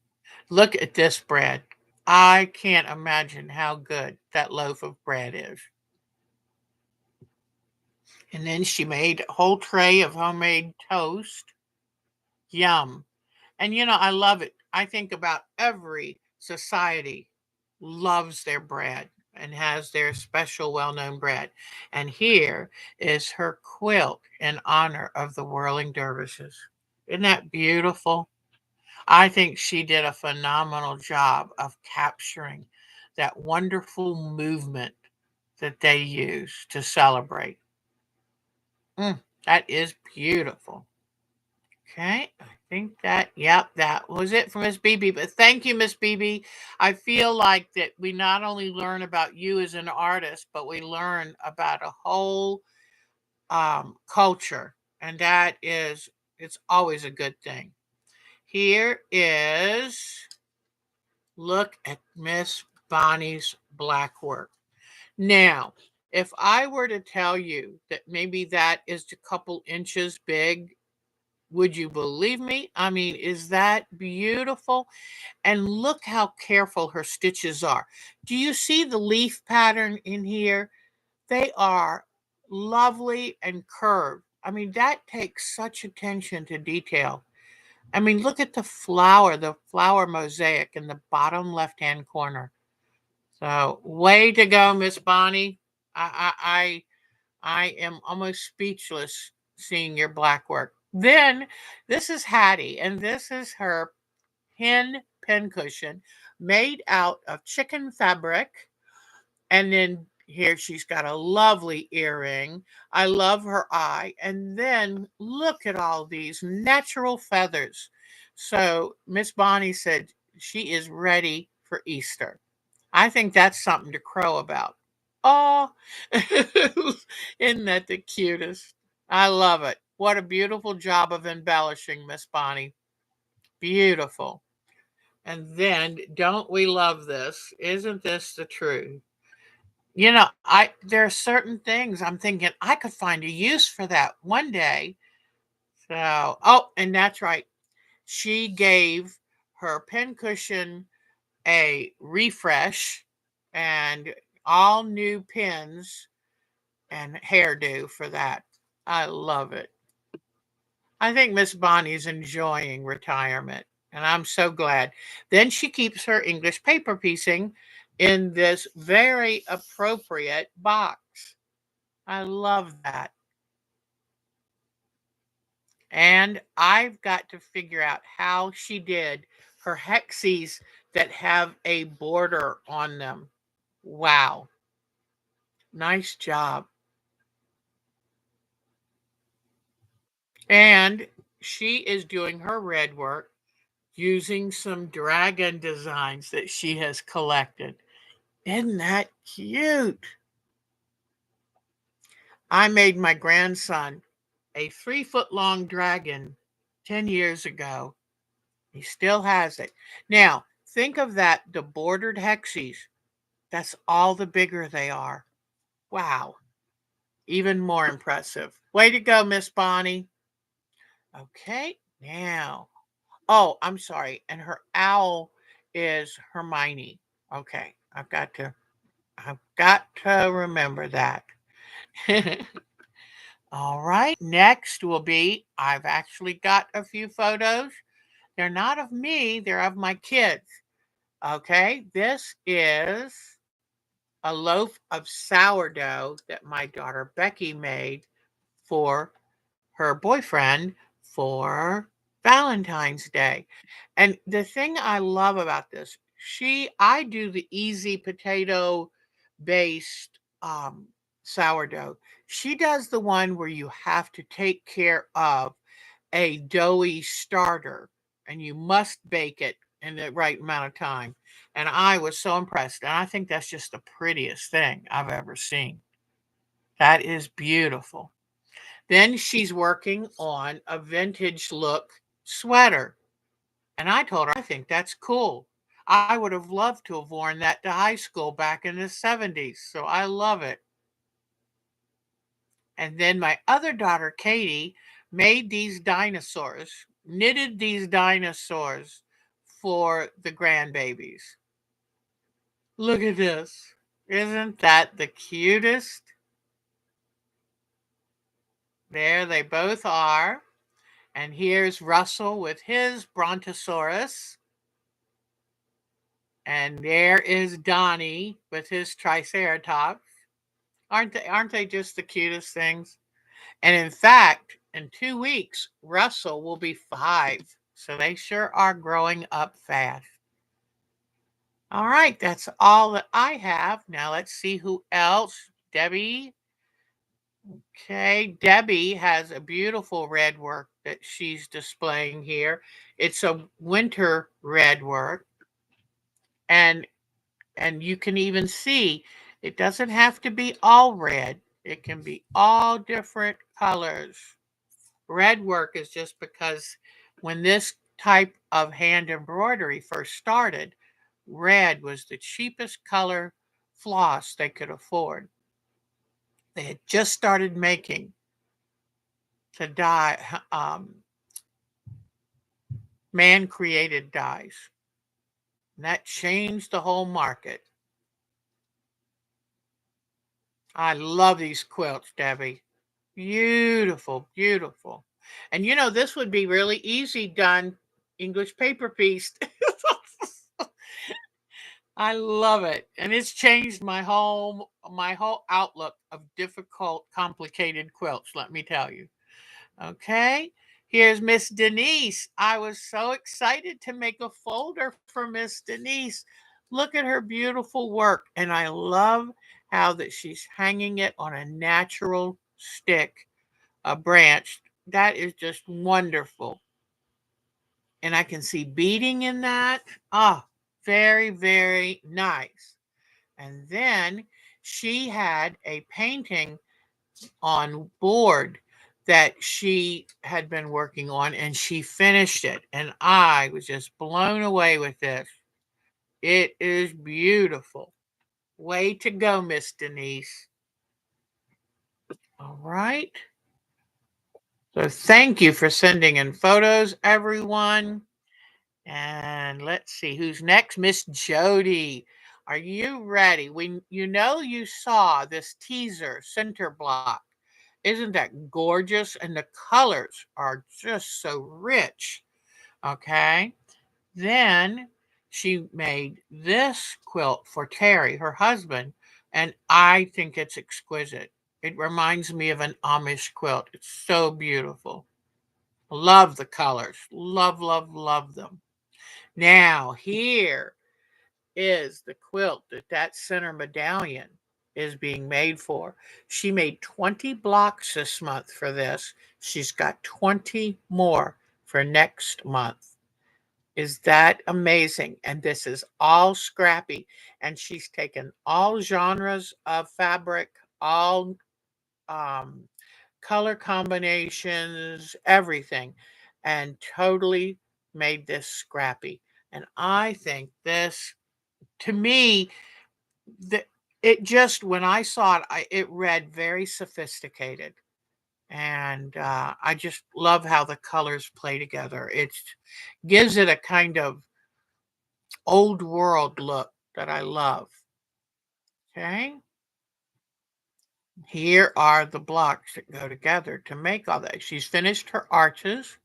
S1: Look at this bread. I can't imagine how good that loaf of bread is. And then she made a whole tray of homemade toast. Yum. And I love it. I think about every society loves their bread and has their special well-known bread. And here is her quilt in honor of the whirling dervishes. Isn't that beautiful? I think she did a phenomenal job of capturing that wonderful movement that they use to celebrate. That is beautiful. Okay, I think yep, that was it for Miss BB. But thank you, Miss BB. I feel like that we not only learn about you as an artist, but we learn about a whole culture And it's always a good thing. Here is, look at Miss Bonnie's black work. Now, if I were to tell you that maybe that is a couple inches big, would you believe me? I mean, is that beautiful? And look how careful her stitches are. Do you see the leaf pattern in here? They are lovely and curved. I mean, that takes such attention to detail. I mean, look at the flower mosaic in the bottom left-hand corner. So, way to go, Miss Bonnie. I am almost speechless seeing your black work. Then this is Hattie, and this is her pincushion made out of chicken fabric. And then here she's got a lovely earring. I love her eye. And then look at all these natural feathers. So Miss Bonnie said she is ready for Easter. I think that's something to crow about. Oh, isn't that the cutest? I love it. What a beautiful job of embellishing, Miss Bonnie. Beautiful. And then, don't we love this? Isn't this the truth? I there are certain things I'm thinking I could find a use for that one day. So, oh, and that's right. She gave her pincushion a refresh and all new pins and hairdo for that. I love it. I think Miss Bonnie's enjoying retirement, and I'm so glad. Then she keeps her English paper piecing in this very appropriate box. I love that. And I've got to figure out how she did her hexies that have a border on them. Wow. Nice job. And she is doing her red work using some dragon designs that she has collected. Isn't that cute? I made my grandson a 3 foot long dragon 10 years ago. He still has it. Now, think of that, the bordered hexies. That's all the bigger they are. Wow. Even more impressive. Way to go, Miss Bonnie. Okay, now. Oh, I'm sorry. And her owl is Hermione. Okay, I've got to remember that. All right, next will be, I've actually got a few photos. They're not of me, they're of my kids. Okay, this is a loaf of sourdough that my daughter Becky made for her boyfriend for Valentine's Day. And the thing I love about this, I do the easy potato based sourdough. She does the one where you have to take care of a doughy starter and you must bake it in the right amount of time. And I was so impressed. And I think that's just the prettiest thing I've ever seen. That is beautiful. Then she's working on a vintage look sweater. And I told her, I think that's cool. I would have loved to have worn that to high school back in the 70s. So I love it. And then my other daughter, Katie, made these dinosaurs, knitted these dinosaurs for the grandbabies. Look at this. Isn't that the cutest? There they both are. And here's Russell with his Brontosaurus. And there is Donnie with his Triceratops. Aren't they just the cutest things? And in fact, in 2 weeks, Russell will be 5. So they sure are growing up fast. All right, that's all that I have. Now let's see who else. Debbie. Okay, Debbie has a beautiful red work that she's displaying here. It's a winter red work, and you can even see it doesn't have to be all red. It can be all different colors. red work is just because when this type of hand embroidery first started, red was the cheapest color floss they could afford. They had just started making the dye, man created dyes. And that changed the whole market. I love these quilts, Debbie. Beautiful, beautiful. And this would be really easy done English paper piece. I love it. And it's changed my whole outlook of difficult, complicated quilts, let me tell you. Okay. Here's Miss Denise. I was so excited to make a folder for Miss Denise. Look at her beautiful work. And I love how that she's hanging it on a natural stick, a branch. That is just wonderful. And I can see beading in that. Ah, very, very nice. And then she had a painting on board that she had been working on, and she finished it. And I was just blown away with this. It is beautiful. Way to go, Miss Denise. All right. So thank you for sending in photos, everyone. And let's see who's next. Miss Jody. Are you ready? You saw this teaser center block. Isn't that gorgeous? And the colors are just so rich. Okay. Then she made this quilt for Terry, her husband, and I think it's exquisite. It reminds me of an Amish quilt. It's so beautiful. Love the colors. Love, love, love them. Now, here is the quilt that center medallion is being made for. She made 20 blocks this month for this. She's got 20 more for next month. Is that amazing? And this is all scrappy. And she's taken all genres of fabric, all um, color combinations, everything, and totally made this scrappy. And I think this, to me, the it just when I saw it, it read very sophisticated, and I just love how the colors play together. It gives it a kind of old world look that I love. Okay, here are the blocks that go together to make all that. She's finished her arches.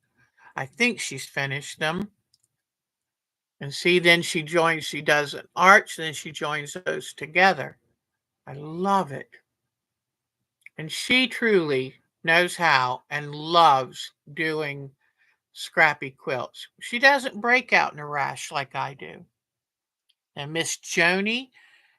S1: I think she's finished them. And see, then she does an arch, then she joins those together. I love it. And she truly knows how and loves doing scrappy quilts. She doesn't break out in a rash like I do. And Miss Joni,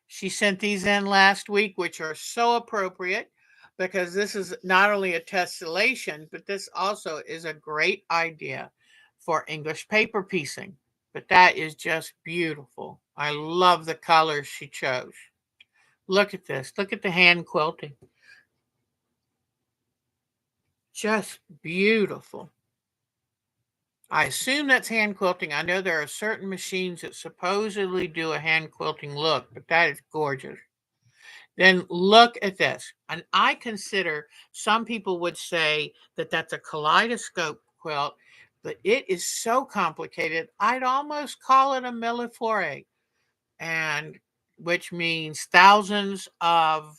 S1: she sent these in last week, which are so appropriate because this is not only a tessellation, but this also is a great idea for English paper piecing. But that is just beautiful. I love the colors she chose. Look at this. Look at the hand quilting. Just beautiful. I assume that's hand quilting. I know there are certain machines that supposedly do a hand quilting look, but that is gorgeous. Then look at this. And I consider some people would say that that's a kaleidoscope quilt, but it is so complicated. I'd almost call it a millefeuille, and which means thousands of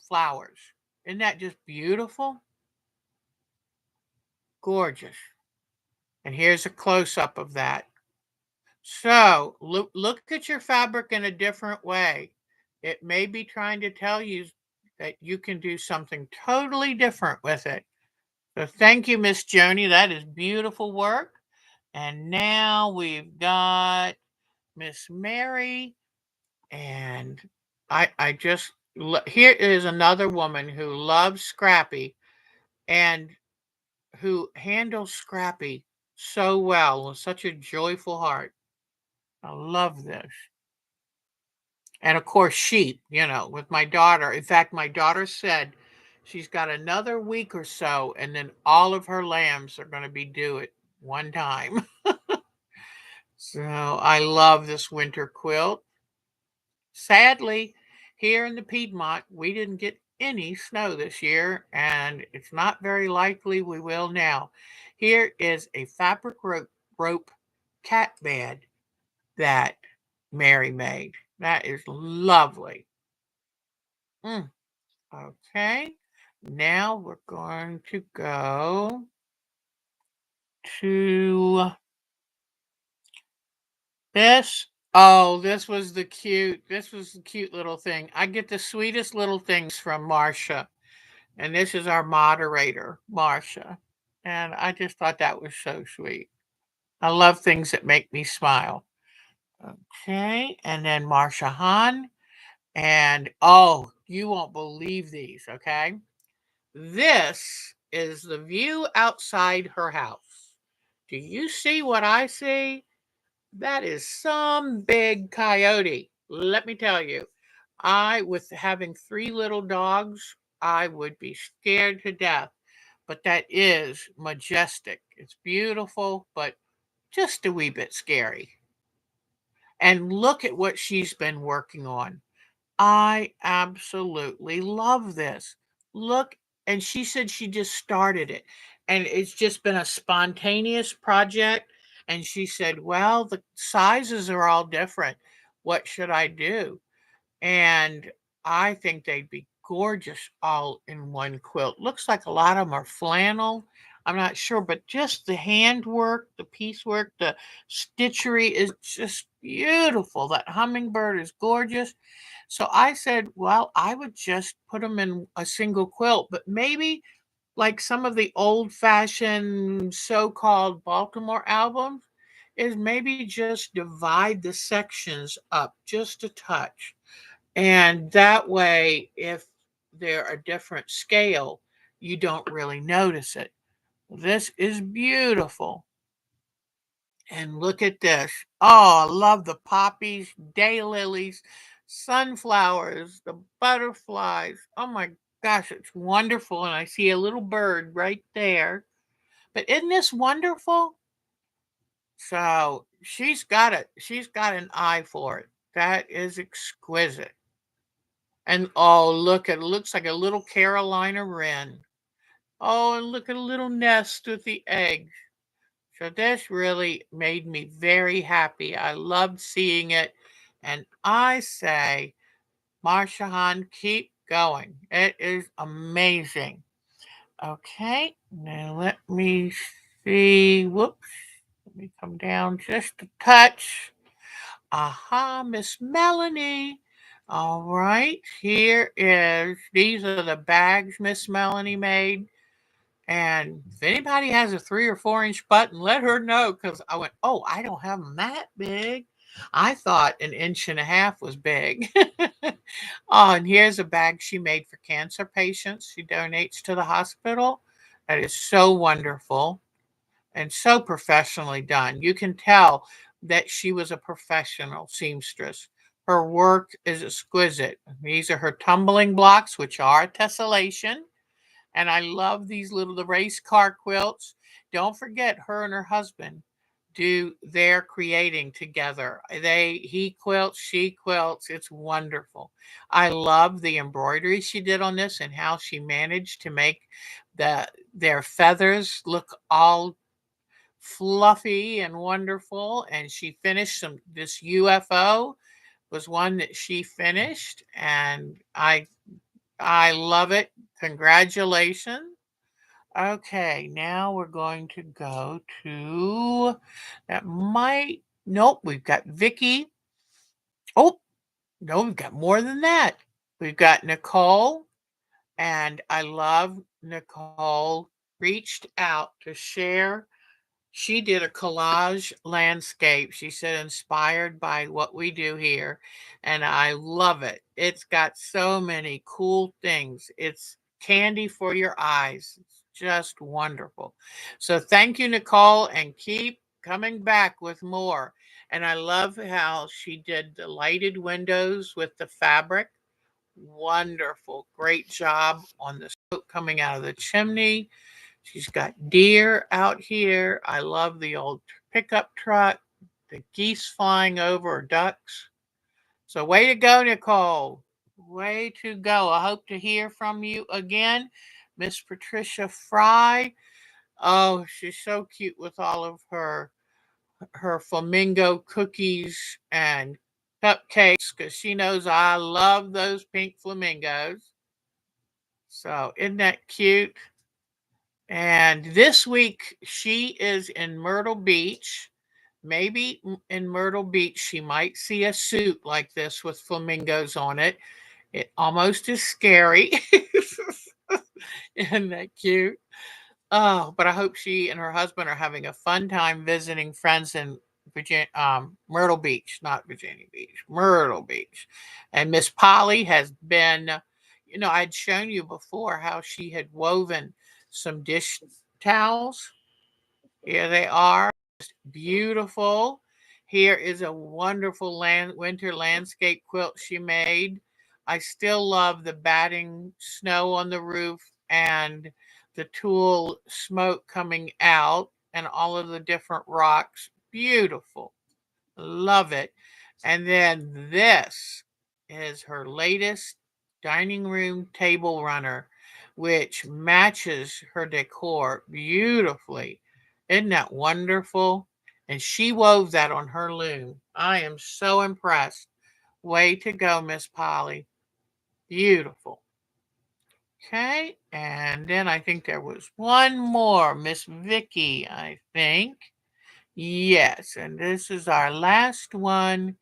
S1: flowers. Isn't that just beautiful? Gorgeous. And here's a close up of that. So look at your fabric in a different way. It may be trying to tell you that you can do something totally different with it. So thank you, Miss Joni. That is beautiful work. And now we've got Miss Mary. And I just, here is another woman who loves Scrappy and who handles Scrappy so well with such a joyful heart. I love this. And of course, sheep, with my daughter. In fact, my daughter said She's got another week or so, and then all of her lambs are going to be due at one time. So I love this winter quilt. Sadly, here in the Piedmont, we didn't get any snow this year, and it's not very likely we will now. Here is a fabric rope cat bed that Mary made. That is lovely. Mm, okay, now we're going to go to this. Oh, this was the cute little thing. I get the sweetest little things from Marcia. And this is our moderator, Marcia. And I just thought that was so sweet. I love things that make me smile. Okay. And then Marcia Hahn. And oh, you won't believe these. Okay. This is the view outside her house. Do you see what I see? That is some big coyote. Let me tell you, with having three little dogs, I would be scared to death. But that is majestic. It's beautiful, but just a wee bit scary. And look at what she's been working on. I absolutely love this. Look, and she said she just started it. And it's just been a spontaneous project. And she said, well, the sizes are all different. What should I do? And I think they'd be gorgeous all in one quilt. Looks like a lot of them are flannel. I'm not sure, but just the handwork, the piecework, the stitchery is just beautiful. That hummingbird is gorgeous. So I said, well, I would just put them in a single quilt, but maybe like some of the old fashioned so called Baltimore albums, is maybe just divide the sections up just a touch. And that way, if they're a different scale, you don't really notice it. This is beautiful. And look at this. Oh, I love the poppies, daylilies, sunflowers, the butterflies. Oh my gosh, it's wonderful. And I see a little bird right there. But isn't this wonderful? So she's got it. She's got an eye for it. That is exquisite. And oh, look, it looks like a little Carolina wren. Oh, and look at a little nest with the eggs. So this really made me very happy. I loved seeing it. And I say, Marsha Hahn, keep going. It is amazing. Okay, now let me see. Whoops. Let me come down just a touch. Aha, Miss Melanie. All right, these are the bags Miss Melanie made. And if anybody has a 3 or 4 inch button, let her know because I went, oh, I don't have them that big. I thought an inch and a half was big. Oh, and here's a bag she made for cancer patients. She donates to the hospital. That is so wonderful and so professionally done. You can tell that she was a professional seamstress. Her work is exquisite. These are her tumbling blocks, which are a tessellation. And I love these the race car quilts. Don't forget, her and her husband do their creating together. He quilts, she quilts. It's wonderful. I love the embroidery she did on this and how she managed to make their feathers look all fluffy and wonderful. And she finished this UFO was one that she finished, and I love it. Congratulations. Okay, now we're going to go to that might nope, we've got Vicky. Oh, no, we've got more than that. We've got Nicole, and I love Nicole reached out to share. She did a collage landscape. She said, inspired by what we do here. And I love it. It's got so many cool things. It's candy for your eyes. It's just wonderful. So thank you, Nicole, and keep coming back with more. And I love how she did the lighted windows with the fabric. Wonderful. Great job on the smoke coming out of the chimney. She's got deer out here. I love the old pickup truck, the geese flying over, ducks. So, way to go, Nicole. Way to go. I hope to hear from you again. Miss Patricia Fry. Oh, she's so cute with all of her flamingo cookies and cupcakes because she knows I love those pink flamingos. So, isn't that cute? And this week she is in Myrtle Beach. Maybe in Myrtle Beach she might see a suit like this with flamingos on it. It almost is scary. Isn't that cute? Oh, but I hope she and her husband are having a fun time visiting friends in Virginia, Myrtle Beach, not Virginia Beach, Myrtle Beach. And Miss Polly has been, I'd shown you before how she had woven some dish towels. Here they are, beautiful. Here is a wonderful winter landscape quilt she made. I still love the batting snow on the roof and the tulle smoke coming out and all of the different rocks. Beautiful. Love it. And then this is her latest dining room table runner, which matches her decor beautifully. Isn't that wonderful? And she wove that on her loom. I am so impressed. Way to go, Miss Polly. Beautiful. Okay, and then I think there was one more, Miss Vicky, I think. Yes, and this is our last one.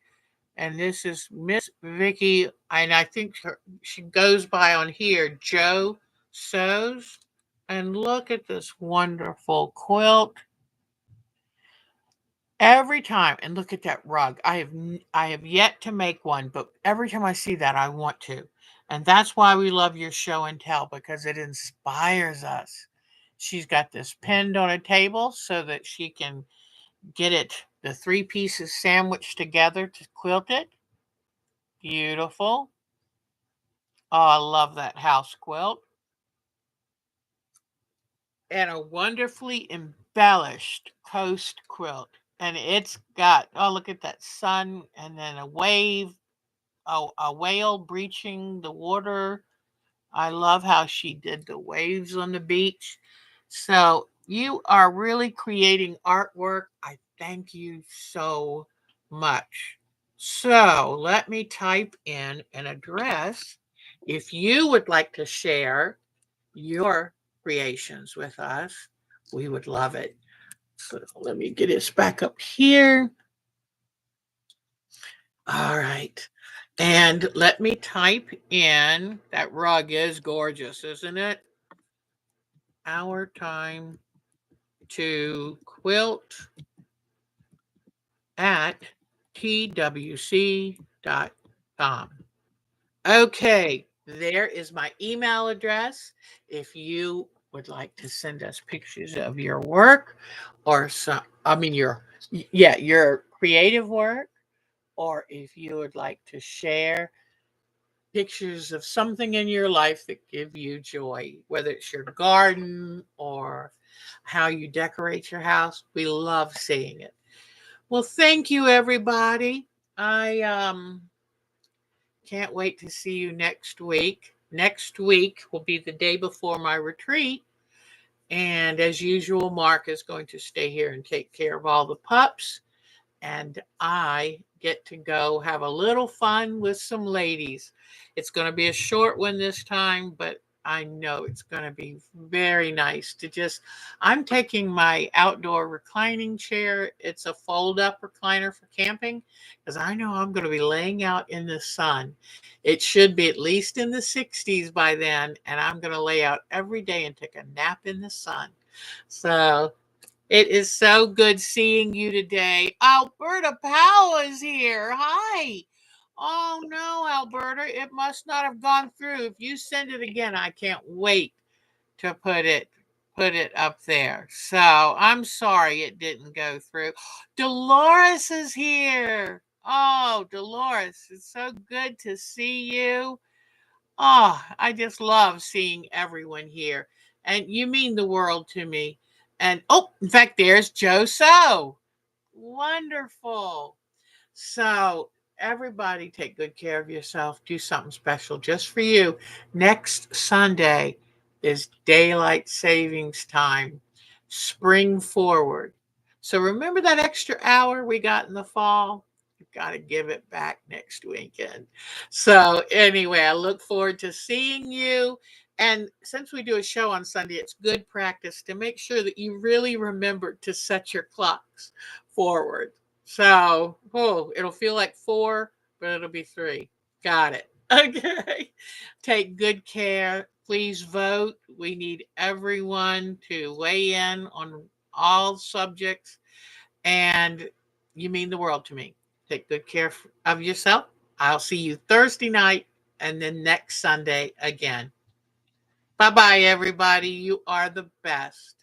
S1: And this is Miss Vicky, and I think she goes by on here, Joe Sews. And look at this wonderful quilt. Every time, and look at that rug. I have yet to make one, but every time I see that, I want to. And that's why we love your show and tell, because it inspires us. She's got this pinned on a table so that she can get the three pieces sandwiched together to quilt it. Beautiful. Oh, I love that house quilt. And a wonderfully embellished coast quilt. And it's got, oh, look at that sun and then a wave, a whale breaching the water. I love how she did the waves on the beach. So you are really creating artwork. I thank you so much. So let me type in an address. If you would like to share your creations with us, we would love it. So let me get this back up here. All right. And let me type in, that rug is gorgeous, isn't it? Our time to quilt at twc.com. Okay, there is my email address. If you would like to send us pictures of your work or your creative work, or if you would like to share pictures of something in your life that give you joy, whether it's your garden or how you decorate your house, we love seeing it. Well, thank you everybody. I can't wait to see you next week. Next week will be the day before my retreat. And as usual, Mark is going to stay here and take care of all the pups. And I get to go have a little fun with some ladies. It's going to be a short one this time, but I know it's going to be very nice to I'm taking my outdoor reclining chair. It's a fold up recliner for camping because I know I'm going to be laying out in the sun. It should be at least in the 60s by then, and I'm going to lay out every day and take a nap in the sun. So it is so good seeing you today. Alberta Powell is here. Hi. Oh no, Alberta, it must not have gone through. If you send it again, I can't wait to put it up there. So I'm sorry it didn't go through. Dolores is here. Oh, Dolores, it's so good to see you. Oh, I just love seeing everyone here. And you mean the world to me. And oh, in fact, there's Joe So. Wonderful. So, everybody take good care of yourself. Do something special just for you. Next Sunday is daylight savings time, spring forward. So, remember that extra hour we got in the fall? You've got to give it back next weekend. So, anyway, I look forward to seeing you. And since we do a show on Sunday, it's good practice to make sure that you really remember to set your clocks forward. So, oh, it'll feel like 4, but it'll be 3. Got it. Okay. Take good care. Please vote. We need everyone to weigh in on all subjects, and you mean the world to me. Take good care of yourself. I'll see you Thursday night and then next Sunday again. Bye bye, everybody. You are the best.